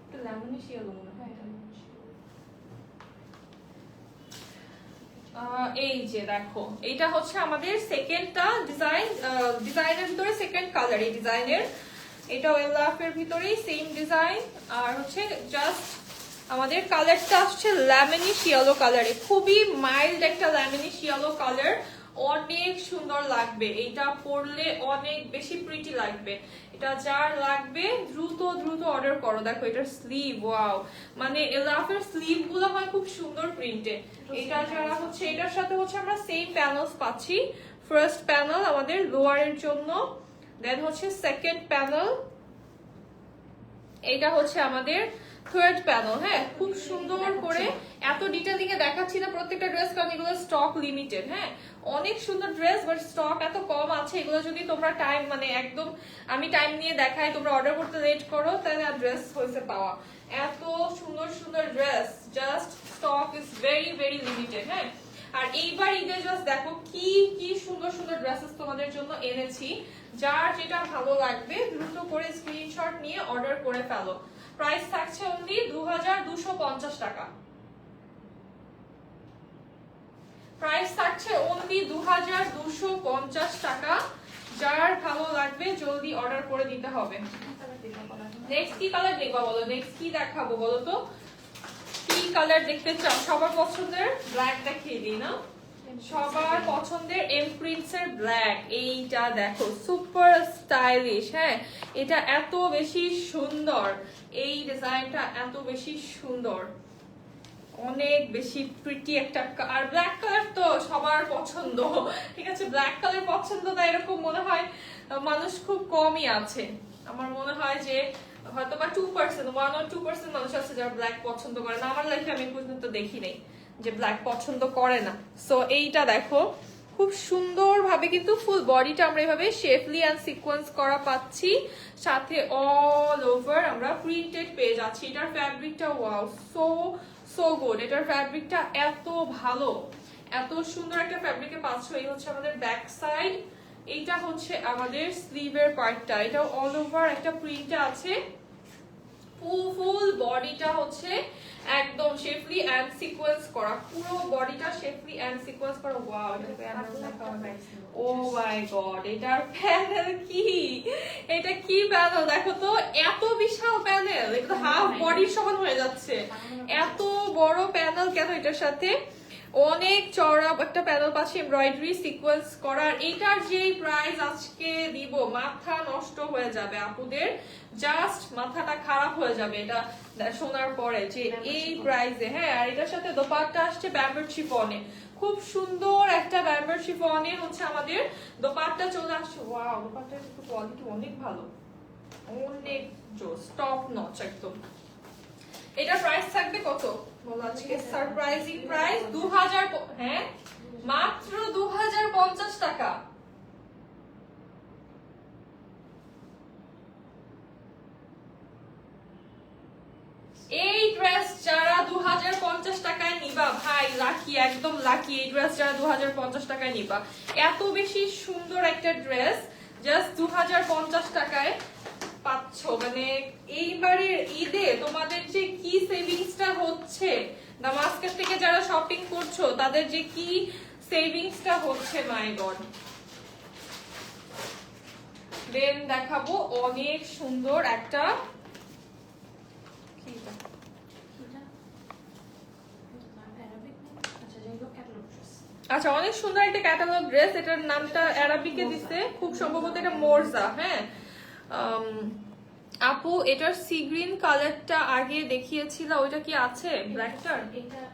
একটু লেমনই শিয়ালো মনে হয়। এই যে দেখো, এটা হচ্ছে আমাদের সেকেন্ডটা ডিজাইন, ডিজাইনের ভিতরে সেকেন্ড কালার। এই ডিজাইনের এটা ওয়েলাফের ভিতরেই সেম ডিজাইন, আর হচ্ছে জাস্ট আমাদের কালারটা আসছে লেমনিশ ইয়েলো কালারে, খুবই মাইল্ড একটা লেমনিশ ইয়েলো কালার, অনেক সুন্দর লাগবে। এটা পরলে অনেক বেশি প্রিটি লাগবে। এটা যার লাগবে দ্রুত দ্রুত অর্ডার করো। দেখো এটার স্লিভ, ওয়াও, মানে এলাফের স্লিভ গুলো হয় খুব সুন্দর প্রিন্টে। এটা যারা হচ্ছে, এটার সাথে হচ্ছে আমরা সেম প্যানেলস পাচ্ছি। ফার্স্ট প্যানেল আমাদের লোয়ারের জন্য, দেন হচ্ছে সেকেন্ড প্যানেল, এটা হচ্ছে আমাদের থার্ড প্যানেল, হ্যাঁ খুব সুন্দর করে এত ডিটেইলিং এ দেখাচ্ছি না প্রত্যেকটা ড্রেস, কারণ এগুলো স্টক লিমিটেড। হ্যাঁ অনেক সুন্দর ড্রেস, বাট স্টক এত কম আছে, এগুলো যদি তোমরা টাইম মানে একদম আমি টাইম নিয়ে দেখাই, তোমরা অর্ডার করতে লেট করো, তাহলে আর ড্রেস হয়েছে পাওয়া। এত সুন্দর সুন্দর dress, just stock is very very limited. হ্যাঁ আর এইবার ঈদে জাস্ট দেখো কি কি সুন্দর সুন্দর ড্রেসেস তোমাদের জন্য এনেছি। যার যেটা ভালো লাগবে দ্রুত করে স্ক্রিনশট নিয়ে অর্ডার করে ফেলো। প্রাইস থাকছে অনলি 2250 টাকা। প্রাইস থাকছে অনলি 2250 টাকা। যার ভালো লাগবে জলদি অর্ডার করে দিতে হবে। নেক্সট কি কালার দেখবা বলো, নেক্সট কি দেখাবো বলো তো, কি কালার দেখতে চাও? সবার পছন্দের ব্ল্যাক দেখিয়ে দিই না, সবার পছন্দের এমপ্রিন্টস এর ব্ল্যাক। এইটা দেখো সুপার স্টাইলিশ। হ্যাঁ এটা এত বেশি সুন্দর, এই ডিজাইনটা এত বেশি সুন্দর, অনেক বেশি প্রিটি একটা। আর ব্ল্যাক কালার তো সবার পছন্দ, ঠিক আছে? ব্ল্যাক কালার পছন্দ না এরকম মনে হয় মানুষ খুব কমই আছে। আমার মনে হয় যে হয়তো বা 2%, 1 or 2% মানুষ আছে যারা ব্ল্যাক পছন্দ করে না। আমার লাইফে আমি পর্যন্ত দেখি নাই যে ব্ল্যাক পছন্দ করে না। সো এইটা দেখো খুব সুন্দর ভাবে কিন্তু ফুল বডিটা আমরা এভাবে শেপলি এন্ড সিকোয়েন্স করা পাচ্ছি, সাথে অল ওভার আমরা প্রিন্টেড পেয়ে যাচ্ছি। এটার ফ্যাব্রিকটা ওয়াও, সো সো গুড। এটার ফ্যাব্রিকটা এত ভালো, এত সুন্দর একটা ফ্যাব্রিকে পাচ্ছ। এই হচ্ছে আমাদের ব্যাক সাইড, এইটা হচ্ছে আমাদের স্লিভের পার্টটা। এটা অল ওভার একটা প্রিন্ট আছে, ফুল বডিটা হচ্ছে একদম শেপলি এন্ড সিকোয়েন্স করা, পুরো বডিটা শেপলি এন্ড সিকোয়েন্স করা। ওয়াও এটা প্যানেল দেখা হবে, ও মাই গড এটার প্যানেল কি, এটা কি প্যানেল দেখো তো, এত বিশাল প্যানেল, এটা হাফ বডির সমান হয়ে যাচ্ছে। এত বড় প্যানেল কেন এটার সাথে, অনেক চওড়া একটা প্যানেল পাচ্ছি, এমব্রয়ডারি সিকোয়েন্স করা। এটার যে প্রাইস আজকে দিব মাথা নষ্ট হয়ে যাবে আপুদের, জাস্ট মাথাটা খারাপ হয়ে যাবে এটা শোনার পরে যে এই প্রাইসে। হ্যাঁ আর এটার সাথে দোপাট্টা আসছে ব্যাম্বার শিফনে, খুব সুন্দর একটা ব্যাম্বার শিফনে হচ্ছে আমাদের দোপাট্টা চলে আসছে। ওয়াও দোপাট্টার কোয়ালিটি অনেক ভালো, অনেক জোস, টপ নচ একদম। এটা প্রাইস থাকবে কত বলো আজকে? সারপ্রাইজিং প্রাইস 2000, হ্যাঁ মাত্র 2050 টাকা। এই ড্রেস যারা 2050 টাকায় নিবা ভাই লাকি, একদম লাকি। এই ড্রেস যারা 2050 টাকায় নিবা, এত বেশি সুন্দর একটা ড্রেস জাস্ট 2050 টাকায় পাচ্ছ। মানে এইবারের ঈদে তোমাদের যে কি সেভিংসটা হচ্ছে, দামাস্কাস থেকে যারা শপিং করছো তাদের যে কি সেভিংসটা হচ্ছে, মাই গড। দেন দেখাবো অনেক সুন্দর একটা, আচ্ছা অনেক সুন্দর একটা ক্যাটালগ ড্রেস। এটার নামটা অ্যারাবিকে দিছে, খুব সম্ভবত এটা মোরজা। হ্যাঁ আপু এটার সি গ্রিন কালারটা আগে দেখিয়েছিল, ওইটা কি আছে ব্ল্যাকটার?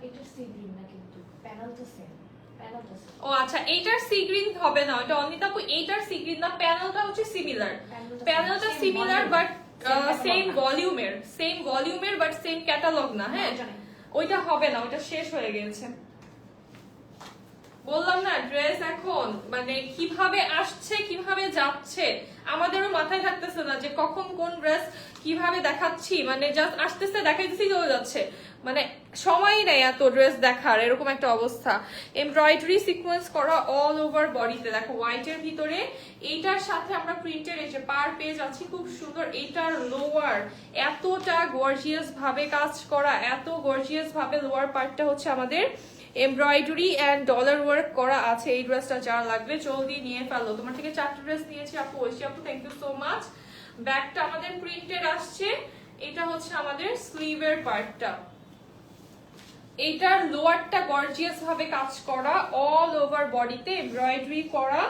এটা সি গ্রিন না, কিন্তু প্যানেলটা সেম, প্যানেলটা সেম। ও আচ্ছা এইটার সি গ্রিন হবে না, ওটা অনিতা আপু এইটার সি গ্রিন না, প্যানেলটা হচ্ছে সিমিলার, প্যানেলটা সিমিলার বাট সেম ভলিউমের বাট সেম ক্যাটালগ না। হ্যাঁ ওইটা হবে না, ওইটা শেষ হয়ে গেছে। বললাম না ড্রেস এখন মানে কিভাবে আসছে কিভাবে যাচ্ছে আমাদেরও মাথায় থাকতেছে না যে কখন কোন ড্রেস কিভাবে দেখাচ্ছি, মানে জাস্ট আসতেছে দেখাইতেছি চলে যাচ্ছে, মানে সময় নেই এত ড্রেস দেখার, এরকম একটা অবস্থা। এমব্রয়ডারি সিকোয়েন্স করা অল ওভার বডিতে দেখো হোয়াইটের ভিতরে, এইটার সাথে আমরা প্রিন্টের এই যে পার পেজ আছে খুব সুন্দর। এইটার লোয়ার এতটা গর্জিয়াস ভাবে কাজ করা, এত গর্জিয়াস ভাবে লোয়ার পার্টটা হচ্ছে আমাদের এমব্রয়ডারি এন্ড ডলার ওয়ার্ক করা আছে। এই ড্রেসটা যারা লাগবে জলদি নিয়ে ফেলো। তোমার থেকে 4টা ড্রেস নিয়েছি আপু, ঐশী আপু থ্যাংক ইউ সো মাচ। ব্যাকটা আমাদের প্রিন্টেড আসছে, এটা হচ্ছে আমাদের স্লিভের পার্টটা। এটার লোয়ারটা গর্জিয়াস ভাবে কাজ করা, অল ওভার বডিতে এমব্রয়ডারি করা।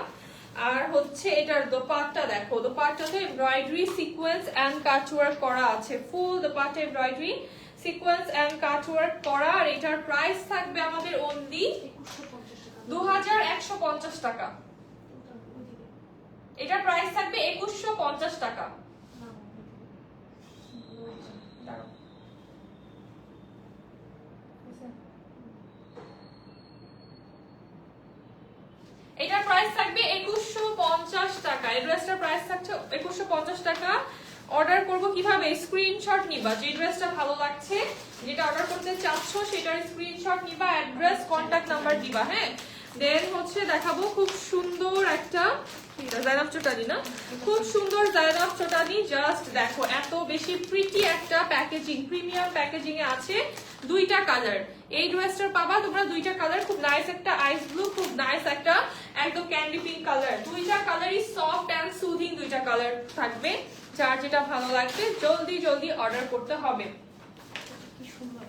আর হচ্ছে এটার দোপাট্টা দেখো, দোপাট্টাতে এমব্রয়ডারি সিকোয়েন্স এন্ড কাটওয়ার্ক করা আছে, full dupatta embroidery sequence and cutwork করা। আর এটার প্রাইস থাকবে আমাদের অনলি 2150 টাকা। এটার প্রাইস থাকবে 2150 টাকা। এই ড্রেসটার প্রাইস থাকছে 2150 টাকা। অর্ডার করব কিভাবে? স্ক্রিনশট নিবা, যে ড্রেসটা ভালো লাগছে, যেটা অর্ডার করতে চাচ্ছ সেটার স্ক্রিনশট নিবা, অ্যাড্রেস কন্টাক্ট নাম্বার দিবা। হ্যাঁ, দেন হচ্ছে দেখাবো খুব সুন্দর একটা জায়নাব চটানি, না খুব সুন্দর জায়নাব চটানি। জাস্ট দেখো এত বেশি প্রিটি একটা প্যাকেজিং, প্রিমিয়াম প্যাকেজিং এ আছে। দুইটা কালার এই ড্রেসটার পাবা তোমরা, দুইটা কালার, খুব নাইস একটা আইস ব্লু, খুব নাইস একটা একদম ক্যান্ডি পিঙ্ক কালার। দুইটা কালারই সফট এন্ড সুদিং, দুইটা কালার থাকবে। যার যেটা ভালো লাগবে জলদি জলদি অর্ডার করতে হবে।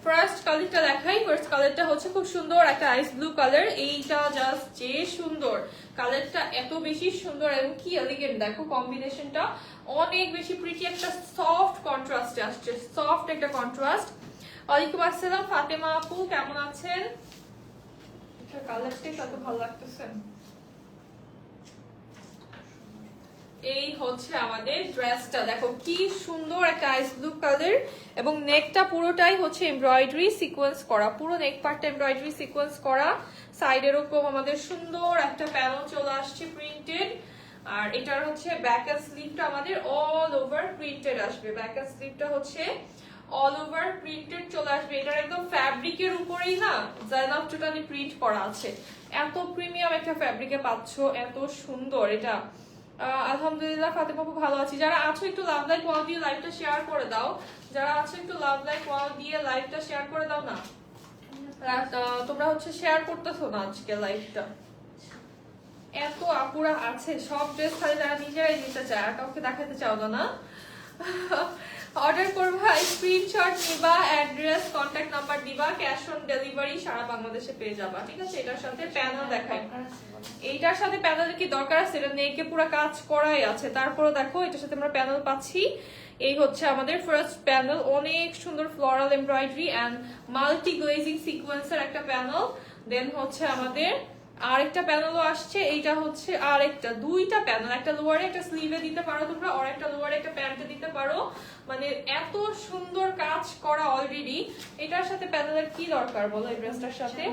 ফার্স্ট কালারটা দেখাই। ফার্স্ট কালারটা হচ্ছে খুব সুন্দর একটা আইস ব্লু কালার। এইটা জাস্ট যে সুন্দর কালারটা, এত বেশি সুন্দর এবং কি এলিগেন্ট, দেখো কম্বিনেশনটা অনেক বেশি প্রিটি, একটা সফট কন্ট্রাস্টে আসছে, সফট একটা কন্ট্রাস্ট। ওয়ালাইকুম আসসালাম ফাতেমা আপু, কেমন আছেন? এটা কালারটা কত ভালো লাগতেছে। এই হচ্ছে আমাদের ড্রেসটা, দেখো কি সুন্দর একটা আইস ব্লু কালার এবং নেকটা পুরোটাই হচ্ছে এমব্রয়ডারি সিকোয়েন্স করা, পুরো নেক পার্টটা এমব্রয়ডারি সিকোয়েন্স করা। সাইডের উপর আমাদের সুন্দর একটা প্যানেল চলে আসছে প্রিন্টেড। আর এটার হচ্ছে ব্যাক এন্ড স্লিভটা আমাদের অল ওভার প্রিন্টেড আসবে, ব্যাক এন্ড স্লিভটা হচ্ছে অল ওভার প্রিন্টেড চলে আসবে। এটার একদম ফ্যাব্রিকের উপরেই না জায়নাব চটানি প্রিন্ট করা আছে। এত প্রিমিয়াম একটা ফ্যাব্রিকে পাচ্ছ, এত সুন্দর এটা। আলহামদুলিল্লাহ ফাতেমা আপু ভালো আছি। যারা আছো একটু লাভ লাইক ওয়াও দিয়ে লাইভটা শেয়ার করে দাও, যারা আছো একটু লাভ লাইক ওয়াও দিয়ে লাইভটা শেয়ার করে দাও না। তোমরা হচ্ছে শেয়ার করতেছো না আজকে লাইভটা। এত আপুরা আছে, সব ড্রেস খালি তারা নিজেরাই নিতে চায়, আর কাউকে দেখাতে চাও না। অর্ডার করবা, স্ক্রিনশট নিবা, অ্যাড্রেস কন্টাক্ট নাম্বার দিবা, ক্যাশ অন ডেলিভারি সারা বাংলাদেশে পেয়ে যাবা। ঠিক আছে, এটার সাথে প্যানেল দেখাই। এইটার সাথে প্যানেল কি দরকার আছে? এটা নেকে পুরো কাজ করাই আছে, তারপরে দেখো এটার সাথে আমরা প্যানেল পাচ্ছি। এই হচ্ছে আমাদের ফার্স্ট প্যানেল, অনেক সুন্দর floral embroidery and multi glazing সিকোয়েন্সের একটা প্যানেল। দেন হচ্ছে আমাদের আরেকটা প্যানেলও আসছে, এইটা হচ্ছে আরেকটা, দুইটা প্যানেল, একটা লোয়ারে একটা স্লিভে দিতে পারো তোমরা, আর একটা লোয়ারে একটা প্যান্টে দিতে পারো। মানে এত সুন্দর কাজ করা অলরেডি। এটার সাথে প্যানেলের কি দরকার বলো এই ড্রেসটার সাথে?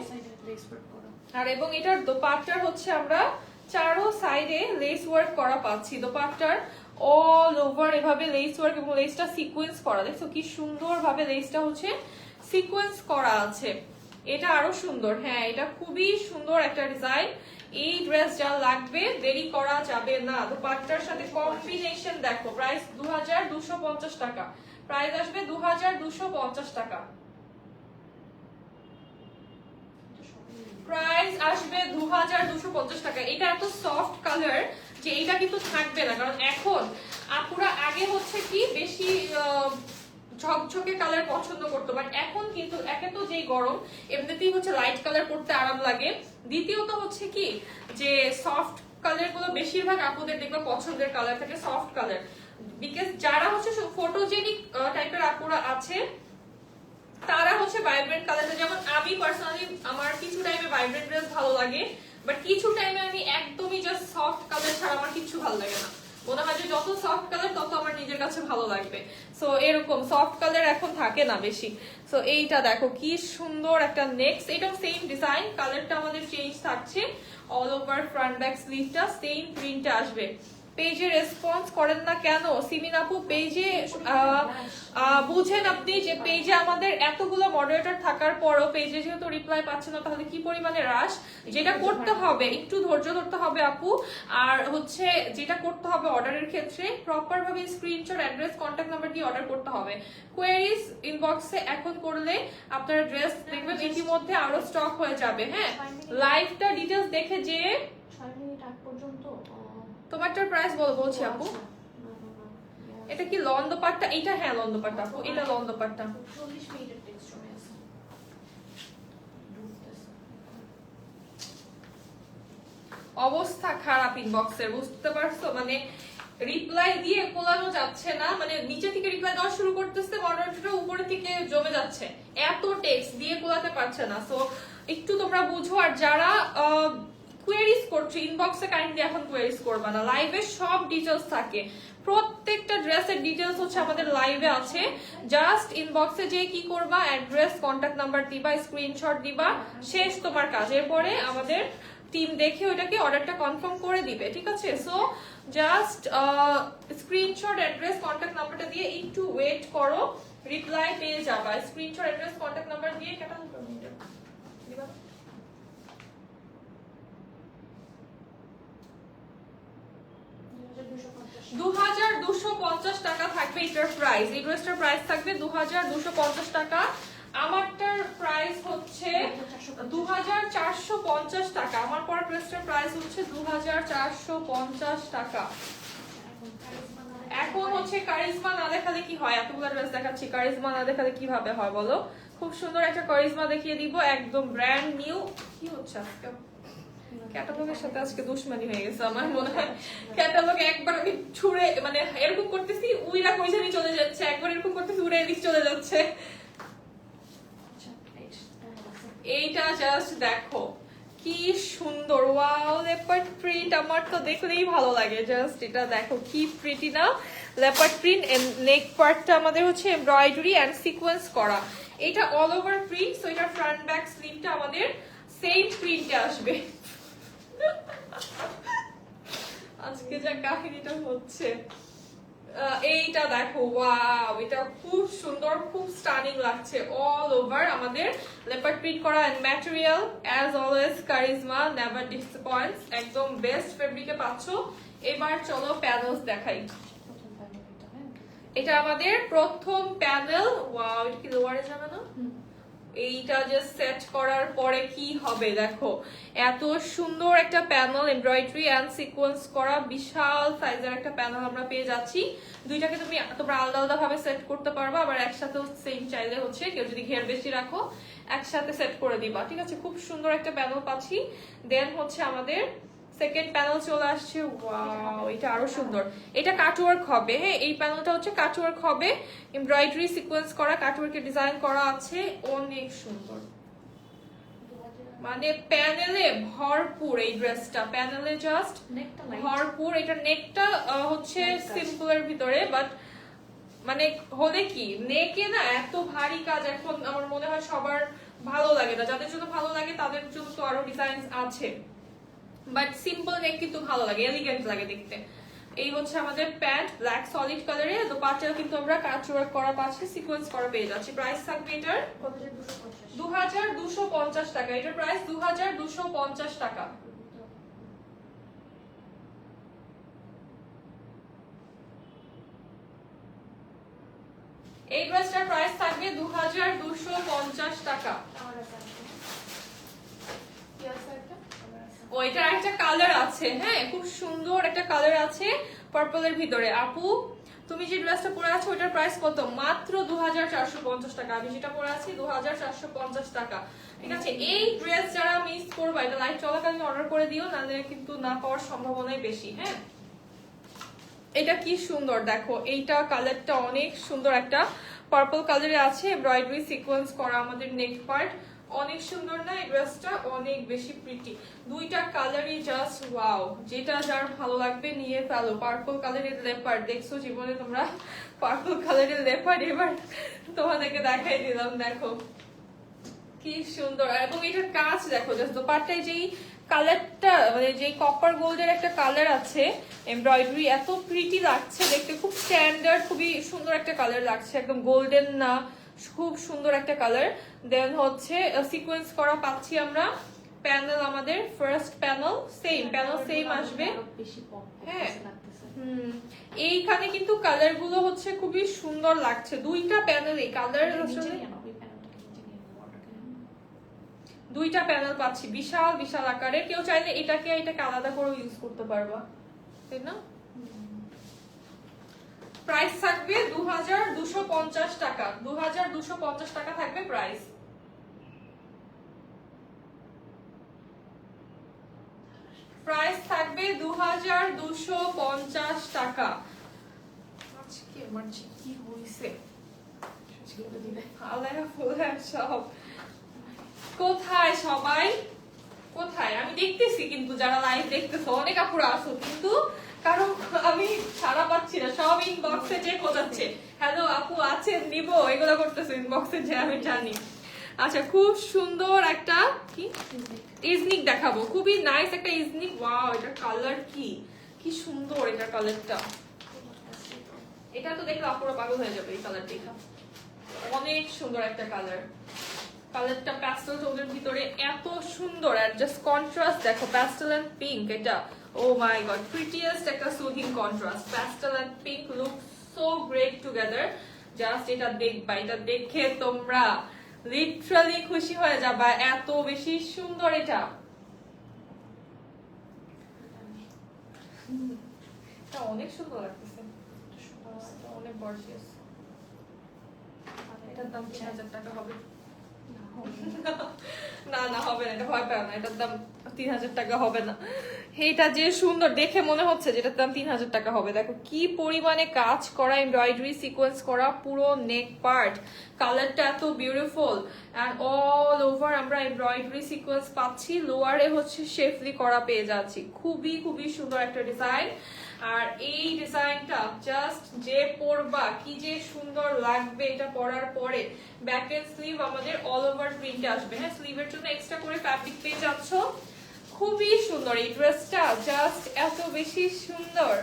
আর এবং এটার দোপাট্টার হচ্ছে আমরা চারো সাইডে লেস ওয়ার্ক করা পাচ্ছি, দোপাট্টার অল ওভার এভাবে লেস ওয়ার্ক এবং লেসটা সিকোয়েন্স করা। দেখছো কি সুন্দর ভাবে লেসটা হচ্ছে সিকোয়েন্স করা আছে। এটা আরো সুন্দর, হ্যাঁ এটা খুবই সুন্দর একটা ডিজাইন। এই ড্রেস যা লাগবে দেরি করা যাবে না। দোপাট্টার সাথে কম্বিনেশন দেখো, প্রাইস 2250 টাকা, প্রাইস আসবে 2250 টাকা, প্রাইস আসবে 2250 টাকা। এটা এত সফট কালার যে এটা কিন্তু থাকবে না, কারণ এখন আপুরা আগে হচ্ছে কি বেশি ঝকঝকে কালার পছন্দ করতো, বাট এখন কিন্তু একে তো যেই গরম, এমনিতেই হচ্ছে লাইট কালার পরতে আরাম লাগে, দ্বিতীয়ত হচ্ছে কি যে সফট কালার গুলো বেশিরভাগ আপুদের দেখবে পছন্দের কালার থাকে সফট কালার। বিকজ যারা হচ্ছে ফটোজেনিক টাইপের আপুরা আছে তারা হচ্ছে ভাইব্রেন্ট কালারটা, যেমন আমি পার্সোনালি আমার কিছু টাইমে ভাইব্রেন্ট ড্রেস ভালো লাগে, বাট কিছু টাইমে আমি একদমই জাস্ট সফট কালার ছাড়া আমার কিছু ভালো লাগে না। মনে হয় যে যত সফট কালার তত আমার নিজের কাছে ভালো লাগবে। সো এরকম সফট কালার এখন থাকে না বেশি। সো এইটা দেখো কি সুন্দর একটা নেক্সট, এটাও সেম ডিজাইন, কালারটা আমাদের চেঞ্জ থাকছে। অল ওভার ফ্রন্ট ব্যাক স্লিভটা সেম প্রিন্টে আসবে। পেজে রেসপন্স করেন না কেন সিমিন আপু? পেজে বুঝেন আপনি যে পেজে আমাদের এতগুলো মডারেটর থাকার পরও পেজে যেহেতু রিপ্লাই পাচ্ছে না, তাহলে কি পরিমাণে রাশ। যেটা করতে হবে একটু ধৈর্য ধরতে হবে আপু, আর হচ্ছে যেটা করতে হবে অর্ডারের ক্ষেত্রে প্রপার ভাবে স্ক্রিনশট, অ্যাড্রেস, কন্ট্যাক্ট নাম্বার দিয়ে অর্ডার করতে হবে। কোয়েরিজ ইনবক্সে এখন করলে আপনারা ড্রেস দেখবেন ইতিমধ্যে আরো স্টক হয়ে যাবে। হ্যাঁ, লাইভটা ডিটেলস দেখে যে 6 মিনিট আগ পর্যন্ত তোমারটার প্রাইস বলছি আপু। এটা কি লন দোপাট্টা? এটা হ্যাঁ লন দোপাট্টা আপু, এটা লন দোপাট্টা। 40 মিনিটের টেক্সট জমে আছে। অবস্থা খারাপ ইনবক্সের, বুঝতে পারছো? মানে রিপ্লাই দিয়ে কোলানো যাচ্ছে না, মানে নিচে থেকে রিপ্লাই দেওয়া শুরু করতেছে, মডারেটরটা উপরে থেকে জমে যাচ্ছে, এত টেক্সট দিয়ে কোলাতে পারছে না। সো একটু তোমরা বুঝো। আর যারা কোয়েরিজ করছো ইনবক্সে কাইন্ডলি এখন কোয়েরিজ করবা না, লাইভে সব ডিটেলস থাকে, প্রত্যেকটা ড্রেসের ডিটেলস হচ্ছে আমাদের লাইভে আছে। জাস্ট ইনবক্সে যে কি করবা, অ্যাড্রেস, কন্ট্যাক্ট নাম্বার দিবা, স্ক্রিনশট দিবা, শেষ তোমার কাজ। এরপরে আমাদের টিম দেখে ওটাকে অর্ডারটা কনফার্ম করে দিবে, ঠিক আছে? So just screenshot address contact নাম্বারটা দিয়ে একটু ওয়েট করো, রিপ্লাই পেয়ে যাবা। স্ক্রিনশট অ্যাড্রেস কন্ট্যাক্ট নাম্বার দিয়ে কেটে দিবা। 2250 টাকা থাকবে এটার প্রাইস। এই ড্রেসটার প্রাইস থাকবে 2250 টাকা। আমারটার প্রাইস হচ্ছে 2450 টাকা। আমার পর ড্রেসটার প্রাইস হচ্ছে 2450 টাকা। এখন হচ্ছে কারিজমা না দেখালে কি হয়? এতগুলো ড্রেস দেখাচ্ছি, কারিজমা না দেখালে কিভাবে হয় বলো? খুব সুন্দর একটা কারিজমা দেখিয়ে দিব, একদম ব্র্যান্ড নিউ। কি হচ্ছে আজকে? ক্যাটালগের সাথে আজকে দুশমনি হয়ে গেছে আমার মনে হয়। ক্যাটালগ একবার আমি ছুঁড়ে মানে এরকম করতেছি, উইরা কইছানি চলে যাচ্ছে, একবার এরকম করতেছি উড়ে এদিক চলে যাচ্ছে। এইটা জাস্ট দেখো কি সুন্দর, ওয়াও লেপার্ড প্রিন্ট, আমার তো দেখলেই ভালো লাগে। জাস্ট এটা দেখো কি প্রিটি না, লেপার্ড প্রিন্ট। নেক পার্টটা আমাদের হচ্ছে এমব্রয়ডারি এন্ড সিকোয়েন্স করা। এটা অল ওভার প্রিন্ট, সো এটা ফ্রন্ট ব্যাক স্লিভটা আমাদের সেম প্রিন্টে আসবে। আজকে যা কাহিনীটা হচ্ছে, এইটা দেখো, ওয়াও এটা খুব সুন্দর, খুব স্টানিং লাগছে। অল ওভার আমাদের লেপার্ড প্রিন্ট করা and material as always Charisma never disappoints, একদম বেস্ট ফেব্রিকে পাচ্ছো। এবার চলো প্যানেলস দেখাই। এটা আমাদের প্রথম প্যানেল। ওয়াও, এটা কি লোয়ারে যাবে না? এইটা জাস্ট সেট করার পরে কি হবে দেখো, এত সুন্দর একটা প্যানেল, এমব্রয়ডারি এন্ড সিকোয়েন্স করা, বিশাল সাইজের একটা প্যানেল আমরা পেয়ে যাচ্ছি। দুইটাকে তোমরা আলাদা আলাদা ভাবে সেট করতে পারবা, আবার একসাথেও সেম চাইলে হচ্ছে কেউ যদি ঘের বেশি রাখো একসাথে সেট করে দিবা, ঠিক আছে? খুব সুন্দর একটা প্যানেল পাচ্ছি। দেন হচ্ছে আমাদের সেকেন্ড প্যানেল চলে আসছে। ওয়াও, এটা আরো সুন্দর। এটা কাটওয়ার্ক হবে, হ্যাঁ এই প্যানেলটা হচ্ছে কাটওয়ার্ক হবে, এমব্রয়ডারি সিকোয়েন্স করা, কাটওয়ার্কে ডিজাইন করা আছে, অনেক সুন্দর। মানে প্যানেলে ভরপুর এই ড্রেসটা, প্যানেলে জাস্ট ভরপুর। এটা নেকটা হচ্ছে সিম্পলের ভিতরে, বাট মানে হলে কি নেকে না এত ভারী কাজ এখন আমার মনে হয় সবার ভালো লাগে না। যাদের জন্য ভালো লাগে তাদের জন্য তো আরো ডিজাইন আছে, বাট সিম্পল নেক কিন্তু ভালো লাগে, এলিগেন্ট লাগে দেখতে। এই হচ্ছে আমাদের প্যান্ট, ব্ল্যাক সলিড কালারে। দোপাট্টা কিন্তু আমরা কাটওয়ার্ক করা পাচ্ছি, সিকোয়েন্স করা পেয়ে যাচ্ছি। প্রাইস থাকবে এটার 2250 টাকা। এটার প্রাইস 2250 টাকা। এই ড্রেসটার প্রাইস থাকবে 2250 টাকা। ওইটার একটা কালার আছে, হ্যাঁ খুব সুন্দর একটা কালার আছে পার্পলের ভিতরে। আপু তুমি যে ড্রেসটা পরে আছো ওইটার প্রাইস কত? মাত্র 2450 টাকা। আমি যেটা পরে আছি 2450 টাকা, ঠিক আছে? এই ড্রেস যারা মিস করবা, এটা লাইভ চলাকালীন অর্ডার করে দিও, নাহলে কিন্তু না পাওয়ার সম্ভাবনাই বেশি। হ্যাঁ, এটা কি সুন্দর দেখো, এইটা কালারটা অনেক সুন্দর, একটা পার্পল কালারে আছে, এমব্রয়ডারি সিকোয়েন্স করা আমাদের নেক পার্ট, অনেক সুন্দর না এই ড্রেসটা? অনেক বেশি প্রিটি। দুইটা কালারই জাস্ট ওয়াও, যেটা যার ভালো লাগবে নিয়ে ফেলো। পার্পল কালারের লেপার্ড দেখছো জীবনে তোমরা? পার্পল কালারের লেপার্ড এবার তোমাদেরকে দেখাই দিলাম, দেখো কি সুন্দর। এবং এটার কাজ দেখো, জাস্ট দোপাট্টায় যেই কালারটা মানে যেই কপার গোল্ডের একটা কালার আছে, এমব্রয়ডারি এত প্রিটি লাগছে দেখতে, খুব স্ট্যান্ডার্ড, খুবই সুন্দর একটা কালার লাগছে, একদম গোল্ডেন না, খুব সুন্দর একটা কালার। দেন হচ্ছে সিকোয়েন্স করা পাচ্ছি আমরা। প্যানেল আমাদের ফার্স্ট প্যানেল সেম আসবে, হ্যাঁ এইখানে কিন্তু কালার গুলো হচ্ছে খুবই সুন্দর লাগছে। দুইটা প্যানেলে কালার, দুইটা প্যানেল পাচ্ছি বিশাল বিশাল আকারে। কেউ চাইলে এটাকে আলাদা করে ইউজ করতে পারবা, তাই না? প্রাইস থাকবে 2250 টাকা। 2250 টাকা থাকবে প্রাইস। প্রাইস থাকবে 2250 টাকা। আজকে আমার কি হইছে, সব কোথায় সবাই কোথায়? আমি দেখতেছি কিন্তু যারা লাইভ দেখতেছো অনেক আপুরা আসো, কিন্তু কারণ আমি সারা পাচ্ছি না, সব ইনবক্সে যে কোথাচ্ছে হ্যালো আপু আছেন নিব এগুলো করতেছে ইনবক্সে, যে আমি জানি। আচ্ছা খুব সুন্দর একটা কি ইজনিক দেখাবো, খুবই নাইস একটা ইজনিক। ওয়াও, এটা কালার কি কি সুন্দর, এটা কালারটা, এটা তো দেখলে আপুরা পাগল হয়ে যাবে এই কালার দেখা, অনেক সুন্দর একটা কালার। কালারটা প্যাস্টেল টোনের ভিতরে এত সুন্দর, আর জাস্ট কন্ট্রাস্ট দেখো, প্যাস্টেল এন্ড পিঙ্ক, এটা ও মাই গড প্রিটিয়েস্ট একটা soothing contrast, pastel and pink look so great together. Just এটা দেখবা, এটা দেখে তোমরা লিটারালি খুশি হয়ে যাবা, এত বেশি সুন্দর এটা। এটা অনেক সুন্দর লাগতেছে, এটা অনেক গর্জিয়াস। এটার দাম 3000 টাকা হবে? না না হবে না, এটা ভয় পাও না, এটার দাম 3000 টাকা হবে না। এটা যে সুন্দর দেখে মনে হচ্ছে যেটার দাম 3000 টাকা হবে। দেখো কি পরিমাণে কাজ করা, এমব্রয়ডারি সিকোয়েন্স করা পুরো নেক পার্ট, কালারটা এত বিউটিফুল এন্ড অল ওভার আমরা এমব্রয়ডারি সিকোয়েন্স পাচ্ছি, লোয়ারে হচ্ছে শেফলি করা পেয়ে যাচ্ছি, খুবই খুবই সুন্দর একটা ডিজাইন। আর এই ডিজাইনটা জাস্ট যে পরবা কি যে সুন্দর লাগবে এটা পরার পরে। ব্যাক এন্ড স্লিভ আমাদের অল ওভার প্রিন্টে আসবে, হ্যাঁ স্লিভের জন্য এক্সট্রা করে ফ্যাব্রিক পেয়ে যাচ্ছ, খুবই সুন্দর এই ড্রেসটা, জাস্ট এত বেশি সুন্দর।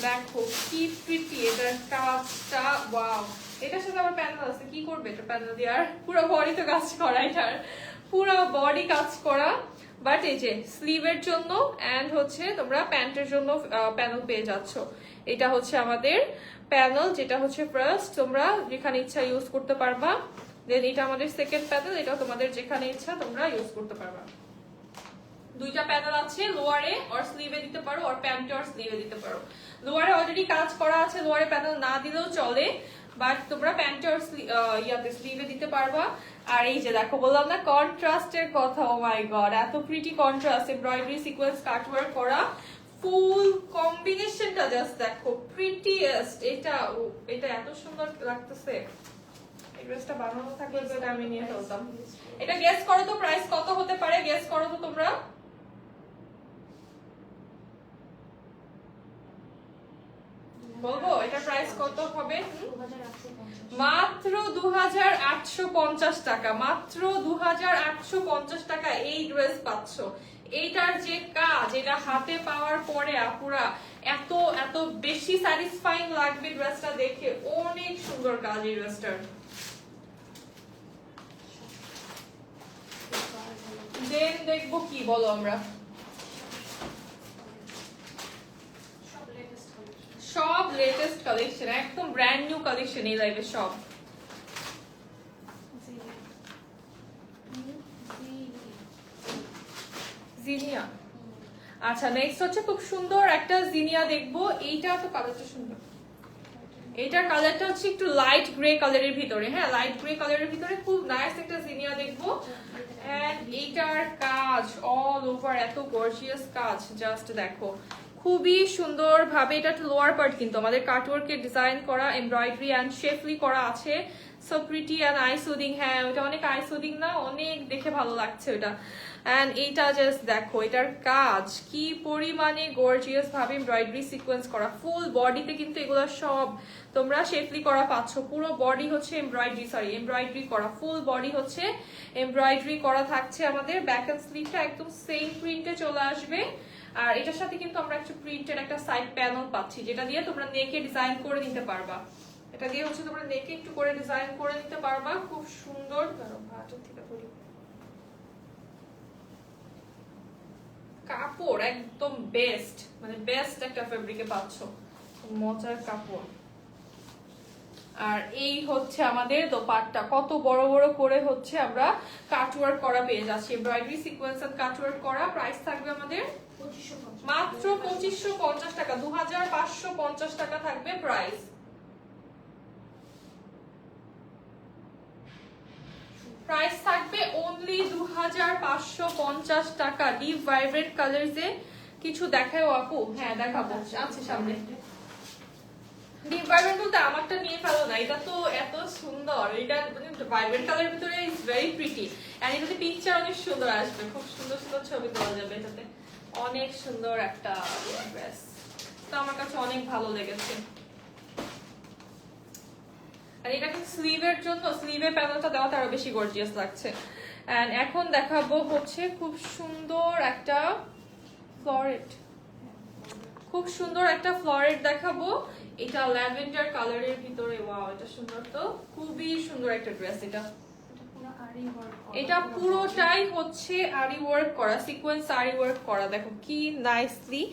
দেখো কি প্রিটি এটার কাজটা, ওয়াও। এটার সাথে আবার প্যানেল আছে, কি করবে এটা প্যানেল দিয়ে, আর পুরো বডি তো কাজ করা, এটার পুরো বডি কাজ করা। বাট এই যে স্লিভের জন্য এন্ড হচ্ছে তোমরা প্যান্টের জন্য প্যানেল পেয়ে যাচ্ছ। এটা হচ্ছে আমাদের প্যানেল, যেটা হচ্ছে ফার্স্ট তোমরা যেখানে ইচ্ছা ইউজ করতে পারবা, দেন এটা আমাদের সেকেন্ড প্যানেল, এটা তোমাদের যেখানে ইচ্ছা তোমরা ইউজ করতে পারবা। দুইটা প্যানেল আছে, লোয়ারে আর স্লিভে দিতে পারো, আর প্যান্টে আর স্লিভে দিতে পারো। লোয়ারে অলরেডি কাজ করা আছে, লোয়ারে প্যানেল না দিলেও চলে, বাট তোমরা প্যান্টে আর ইয়াতে স্লিভে দিতে পারবা। আর এই যে দেখো বললাম না কন্ট্রাস্টের কথা, ও মাই গড এত pretty contrast, embroidery sequence cutwork করা, ফুল কম্বিনেশনটা জাস্ট দেখো প্রিটিয়েস্ট। এটা এত সুন্দর লাগতেছে, এই ড্রেসটা বানানো থাকলে তো আমি নিয়ে ফেলতাম। এটা গেস করো তো প্রাইস কত হতে পারে, গেস করো তো তোমরা। বলবো এটা প্রাইস কত হবে? মাত্র 2850 টাকা, মাত্র 2850 টাকা এই ড্রেস পাচ্ছ। এইটার যে কাজ, এটা হাতে পাওয়ার পরে আপুরা এত এত বেশি স্যাটিসফাইং লাগবে ড্রেসটা দেখে, অনেক সুন্দর কাজ এই ড্রেসটার। দেন দেখবো কি বলো আমরা, সব লেটেস্ট কালেকশন, একদম ব্র্যান্ড নিউ কালেকশন এই লাইভে সব। জিনিয়া, আচ্ছা নেক্সট হচ্ছে খুব সুন্দর একটা জিনিয়া দেখবো। এইটা তো কালারটা সুন্দর, এইটার কালারটা হচ্ছে একটু লাইট গ্রে কালারের ভিতরে, হ্যাঁ লাইট গ্রে কালারের ভিতরে খুব নাইস একটা জিনিয়া দেখবো। এন্ড এইটার কাজ অল ওভার এত গর্জিয়াস কাজ, জাস্ট দেখো খুবই সুন্দর ভাবে। এটা লোয়ার পার্ট কিন্তু আমাদের কাটওয়ার্কের ডিজাইন করা, এমব্রয়ডারি এন্ড শেফলি করা আছে, so pretty and eye soothing. হ্যাঁ ওটা অনেক আই সুদিং না, অনেক দেখে ভালো লাগছে ওটা। এন্ড এইটা জাস্ট দেখো এটার কাজ কি পরিমাণে গর্জিয়াস ভাবে এমব্রয়ডারি সিকোয়েন্স করা, ফুল বডিতে কিন্তু এগুলো সব তোমরা শেফলি করা পাচ্ছ, পুরো বডি হচ্ছে এমব্রয়ডারি করা, ফুল বডি হচ্ছে এমব্রয়ডারি করা থাকছে আমাদের। ব্যাক এন্ড স্লিভটা একদম সেম প্রিন্টে চলে আসবে। আর এটার সাথে কিন্তু আমরা একটা প্রিন্টের একটা সাইড প্যানেল পাচ্ছি, যেটা দিয়ে তোমরা নেকে ডিজাইন করে নিতে পারবা। এটা দিয়ে হচ্ছে তোমরা নেকে একটু করে ডিজাইন করে নিতে পারবা, খুব সুন্দর। কাপড় একদম বেস্ট, মানে বেস্ট একটা ফেব্রিকে পাচ্ছ, মজার কাপড়। আর এই হচ্ছে আমাদের দোপাট্টা, কত বড় বড় করে হচ্ছে আমরা কাটওয়ার্ক করা পেয়ে যাচ্ছি, এমব্রয়ডারি সিকোয়েন্স আর কাটওয়ার্ক করা। প্রাইস থাকবে আমাদের মাত্র 2550 টাকা, 2550 টাকা থাকবে প্রাইস। প্রাইস থাকবে অনলি 2550 টাকা। ডিপ ভাইব্রেট কালারসে কিছু দেখাও আপু? হ্যাঁ দেখাবো, আছে সামনে। ডিপ ভাইব্রেট বলতে আমারটা নিয়ে ফেলো না, এটা তো এত সুন্দর, এটা মানে ভাইব্রেট কালারের ভিতরে ইজ ভেরি প্রিটি। এন্ড এটাতে পিকচার অনেক সুন্দর আসবে, খুব সুন্দর সুন্দর ছবি তোলা যাবে এটাতে, অনেক সুন্দর একটা ড্রেস, তো আমার কাছে অনেক ভালো লেগেছে। আর এটা কিন্তু স্লিভের জন্য, স্লিভের প্যানেলটা দেওয়াতে আরো বেশি গর্জিয়াস লাগছে। এন্ড এখন দেখাবো হচ্ছে খুব সুন্দর একটা ফ্লোরেট, খুব সুন্দর একটা ফ্লোরেট দেখাবো। এটা ল্যাভেন্ডার কালারের ভিতরে, ওয়াও এটা সুন্দর, তো খুবই সুন্দর একটা ড্রেস। এটা পুরোটাই হচ্ছে আরি ওয়ার্ক করা, সিকোয়েন্স আরি ওয়ার্ক করা, দেখো কি নাইসলি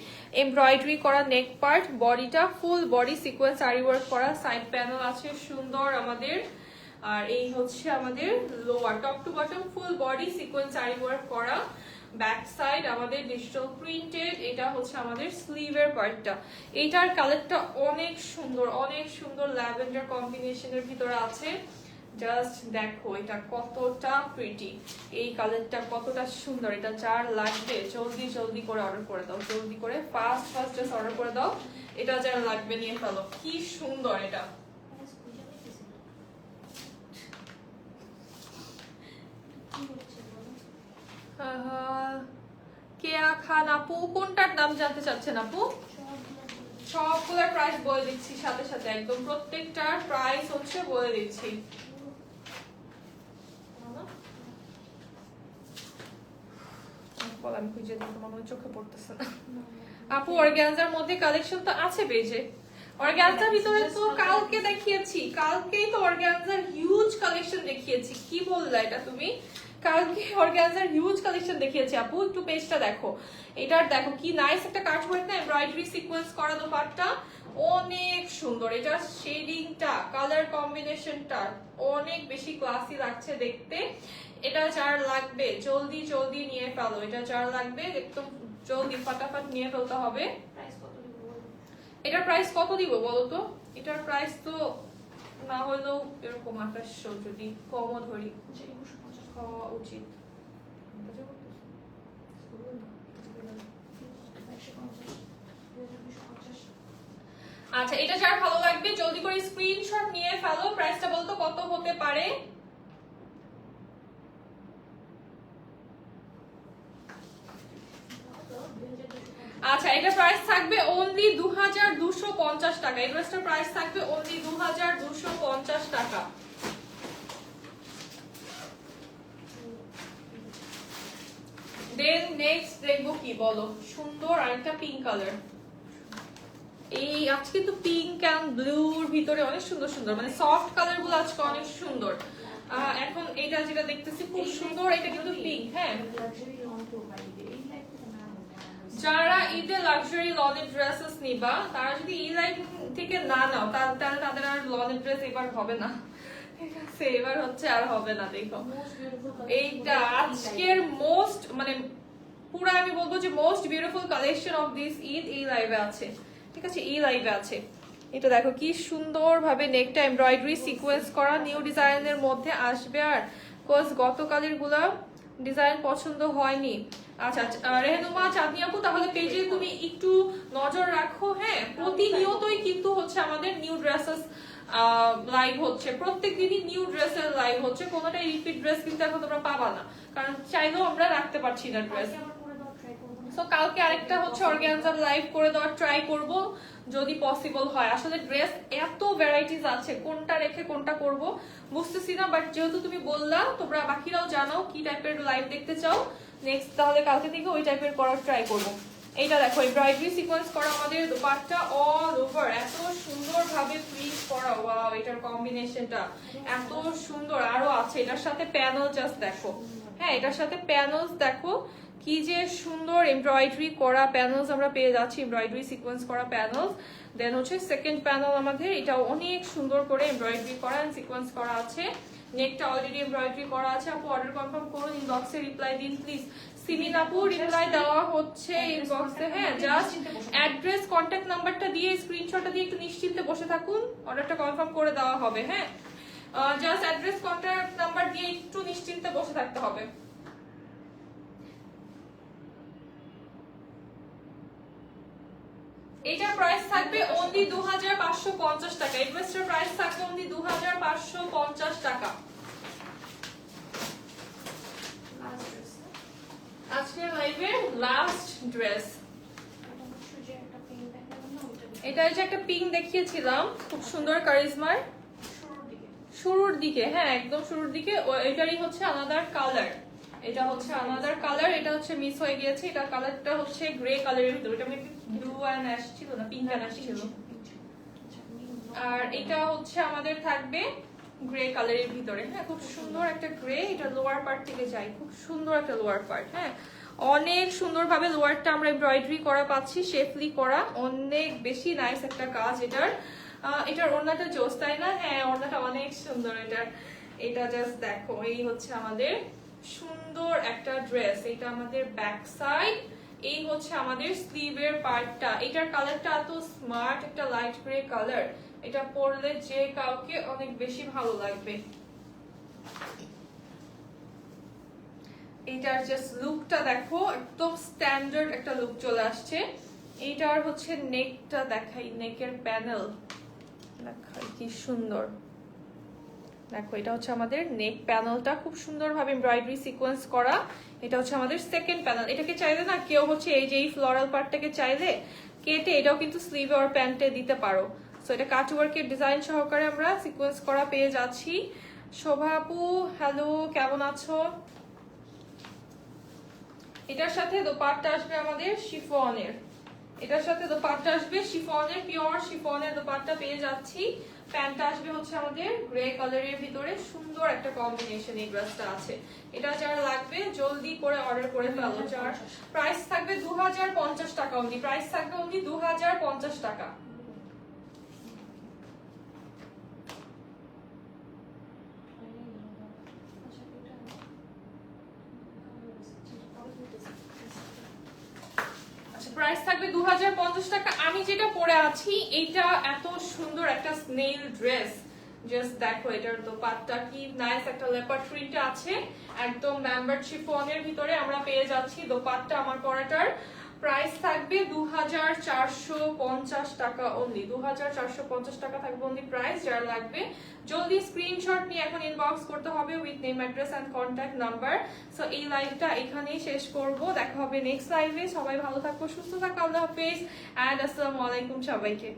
এমব্রয়ডারি করা নেক পার্ট, বডিটা ফুল বডি সিকোয়েন্স আরি ওয়ার্ক করা, সাইড প্যানেল আছে সুন্দর আমাদের। আর এই হচ্ছে আমাদের lower, top to bottom full body sequence আরি ওয়ার্ক করা, ব্যাক সাইড আমাদের ডিজিটাল প্রিন্টেড। এটা হচ্ছে আমাদের স্লিভের পার্টটা। এইটার কালারটা অনেক সুন্দর, অনেক সুন্দর ল্যাভেন্ডার কম্বিনেশনের ভিতরে আছে। জাস্ট দেখো এটা কতটা প্রিটি, এই কালারটা কতটা সুন্দর। এটা যার লাগবে জলদি জলদি করে অর্ডার করে দাও, জলদি করে ফাস্ট ফাস্ট জাস্ট অর্ডার করে দাও। এটা যার লাগবে নিয়ে ফেলো, কি সুন্দর এটা। কেয়া খান আপু, কোনটার দাম জানতে চাচ্ছেন আপু? সবগুলোর প্রাইস বলে দিচ্ছি সাথে সাথে, একদম প্রত্যেকটার প্রাইস হচ্ছে বলে দিচ্ছি। আমি খুঁজে দিই, তোমার মনে চোখে পড়তেছে না আপু। অর্গানজার মধ্যে কালেকশন তো আছে পেজে, অর্গানজার ভিতরে তো কালকে দেখিয়েছি, কালকেই তো অর্গানজার হিউজ কালেকশন দেখিয়েছি। কি বললা এটা তুমি? কালকে অর্গানজার হিউজ কালেকশন দেখিয়েছি আপু, একটু পেজটা দেখো। এটার দেখো কি নাইস একটা কাট ওয়ার্ক না, এমব্রয়ডারি সিকোয়েন্স করা দোপাট্টা, অনেক সুন্দর। এটা শেডিংটা, কালার কম্বিনেশনটা অনেক বেশি ক্লাসি লাগছে দেখতে। এটা যার লাগবে জলদি জলদি নিয়ে ফেলো, এটা যার লাগবে একদম জলদি ফটাফট নিয়ে ফেলতে হবে। এটার প্রাইস কত দিব বলো তো? এটার প্রাইস তো না হলেও এরকম 2800, যদি কমও ধরি হওয়া উচিত। আচ্ছা, এটা যার ভালো লাগবে জলদি করে স্ক্রিনশট নিয়ে ফেলো। প্রাইসটা বলতো কত হতে পারে? আচ্ছা, এটা প্রাইস থাকবে অনলি 2250 টাকা। এই ড্রেসটার প্রাইস থাকবে অনলি 2250 টাকা। দেন নেক্সট দেখবো কি বলো? সুন্দর আরেকটা পিঙ্ক কালার। এই আজকে তো পিঙ্ক এন্ড ব্লুর ভিতরে অনেক সুন্দর সুন্দর, মানে সফট কালার গুলো আজকে অনেক সুন্দর। এখন এটা যেটা দেখতেছি খুব সুন্দর, এটা কিন্তু পিঙ্ক। হ্যাঁ, যারা ঈদে লাক্সারি লনের ড্রেসেস নিবা, তারা যদি ই লাইন থেকে না নাও তাহলে তাদের আর লনের ড্রেস এবার হবে না, ঠিক আছে? এবার হচ্ছে আর হবে না। দেখো এইটা আজকের মোস্ট, মানে পুরো আমি বলবো যে most beautiful collection of this Eid এই লাইভে আছে, ঠিক আছে? এই লাইভে আছে। এটা দেখো কি সুন্দর ভাবে নেকটা এমব্রয়ডারি সিকোয়েন্স করা, নিউ ডিজাইনের মধ্যে আসবে। আর কোর্স গতকালের গুলা ডিজাইন পছন্দ হয়নি। আচ্ছা রেহনুমা চাঁদনি আপু, তাহলে পেজে তুমি একটু নজর রাখো। হ্যাঁ, প্রতিনিয়তই কিন্তু হচ্ছে আমাদের নিউ ড্রেসেস লাইভ হচ্ছে, প্রত্যেক দিনই নিউ ড্রেসের লাইভ হচ্ছে, কোনোটাই রিপিট ড্রেস কিন্তু এখন তোমরা পাবা না, কারণ চাইলেও আমরা রাখতে পারছি না ড্রেস। সো কালকে আরেকটা হচ্ছে অর্গানজার লাইভ করে দেওয়ার ট্রাই করব যদি পসিবল হয়। আসলে ড্রেস এত ভ্যারাইটিস আছে, কোনটা রেখে কোনটা করব বুঝতেছি না, বাট যেহেতু তুমি বললা, তোমরা বাকিরাও জানাও কি টাইপের লাইভ দেখতে চাও নেক্সট, তাহলে কালকে থেকে ওই টাইপের করার ট্রাই করব। এইটা দেখো এমব্রয়ডারি সিকোয়েন্স করা আমাদের দোপাট্টা, অল ওভার এত সুন্দর ভাবে প্রিন্ট করা। ওয়াও, এটার কম্বিনেশনটা এত সুন্দর। আরো আছে এটার সাথে প্যানেল, জাস্ট দেখো। হ্যাঁ, এটার সাথে প্যানেলস দেখো কি যে সুন্দর এমব্রয়ডারি করা প্যানেলস আমরা পেয়ে যাচ্ছি, এমব্রয়ডারি সিকোয়েন্স করা প্যানেলস। দেন হচ্ছে সেকেন্ড প্যানেল আমাদের, এটা অনেক সুন্দর করে এমব্রয়ডারি করা এন্ড সিকোয়েন্স করা আছে। নেকটা অলরেডি এমব্রয়ডারি করা আছে। আপু অর্ডার কনফার্ম করুন, ইনবক্সে রিপ্লাই দিন প্লিজ। সিমিন আপু রিপ্লাই দেওয়া হচ্ছে ইনবক্সে। হ্যাঁ, জাস্ট অ্যাড্রেস কন্ট্যাক্ট নাম্বারটা দিয়ে স্ক্রিনশটটা দিয়ে একটু নিশ্চিন্তে বসে থাকুন, অর্ডারটা কনফার্ম করে দেওয়া হবে। হ্যাঁ, জাস্ট অ্যাড্রেস কন্ট্যাক্ট নাম্বার দিয়ে একটু নিশ্চিন্তে বসে থাকতে হবে। এটার প্রাইস থাকবে অনলি 2550 টাকা। এই ড্রেসটার প্রাইস থাকবে অনলি 2550 টাকা। আজকের লাইভে লাস্ট ড্রেস এটা, যে একটা পিঙ্ক দেখিয়েছিলাম খুব সুন্দর কারিজমার, শুরুর দিকে, হ্যাঁ একদম শুরুর দিকে। এটারই হচ্ছে আলাদার কালার, এটা হচ্ছে আলাদার কালার, এটা হচ্ছে মিস হয়ে গিয়েছে। এটা কালারটা হচ্ছে গ্রে কালারের ভিতরে, এটা মেবি ব্লু অ্যান্ড অ্যাশ ছিল না, পিঙ্ক অ্যান্ড অ্যাশ ছিল। আর এটা হচ্ছে আমাদের থাকবে গ্রে কালারের ভিতরে, হ্যাঁ খুব সুন্দর একটা গ্রে। এটা লোয়ার পার্ট থেকে যাই, খুব সুন্দর একটা লোয়ার পার্ট, হ্যাঁ অনেক সুন্দরভাবে লোয়ারটা আমরা এমব্রয়ডারি করা পাচ্ছি, শেফলি করা, অনেক বেশি নাইস একটা কাজ এটার। এটার ওড়নাটা জোস, তাই না? হ্যাঁ ওড়নাটা অনেক সুন্দর এটার। এটা জাস্ট দেখো, এই হচ্ছে আমাদের সুন্দর একটা ড্রেস। এটা আমাদের ব্যাক সাইড, এই হচ্ছে আমাদের স্লিভের পার্টটা। এটার কালারটা এত স্মার্ট, একটা লাইট গ্রে কালার। এটা পরলে যে কাউকে অনেক বেশি ভালো লাগবে। এইটার জাস্ট লুকটা দেখো, একদম স্ট্যান্ডার্ড একটা লুক চলে আসছে। এইটার হচ্ছে নেকটা দেখাই, নেকের প্যানেল দেখাই কি সুন্দর। দেখো এটা হচ্ছে আমাদের নেক প্যানেলটা, খুব সুন্দরভাবে এমব্রয়ডারি সিকোয়েন্স করা। এটা হচ্ছে আমাদের সেকেন্ড প্যানেল। এটাকে চাইলে না কেউ হচ্ছে এই যে এই ফ্লোরাল পার্টটাকে চাইলে কেটে এটাও কিন্তু স্লিভে আর প্যান্টে দিতে পারো। সো এটা কাটওয়ার্কের ডিজাইন সহকারে আমরা সিকোয়েন্স করা পেয়ে যাচ্ছি। শোভা আপু হ্যালো, কেমন আছো? এটার সাথে দোপাট্টা আসবে আমাদের শিফনের, এটার সাথে দোপাট্টা আসবে শিফনের, পিওর শিফনের দোপাট্টা পেয়ে যাচ্ছি। প্যান্টটা আসবে হচ্ছে আমাদের গ্রে কালারের ভিতরে, সুন্দর একটা কম্বিনেশন এই ড্রেসটা আছে। এটা যার লাগবে জলদি করে অর্ডার করে ফেলো। যার প্রাইস থাকবে 2050 টাকা অনলি, প্রাইস থাকবে অনলি 2050 টাকা। প্রাইস থাকবে 2050 টাকা। আমি যেটা পরে আছি এইটা এত সুন্দর একটা স্নেল ড্রেস, জাস্ট দেখো এটার দোপাট্টা কি নাইস, একটা লেপার্ড প্রিন্ট আছে, একদম মেম্বার শিফনের ভিতরে আমরা পেয়ে যাচ্ছি দোপাট্টা। আমার পরাটার প্রাইস থাকবে 2450 টাকা অনলি, 2450 টাকা থাকবে অনলি প্রাইস। যার লাগবে জলদি স্ক্রিনশট নিয়ে এখন ইনবক্স করতে হবে with name, address and contact number. So এই লাইভটা এখানেই শেষ করব, দেখা হবে নেক্সট লাইভে। সবাই ভালো থাকো, সুস্থ থাকো, আল্লাহ হাফেজ এন্ড আসসালামু আলাইকুম সবাইকে।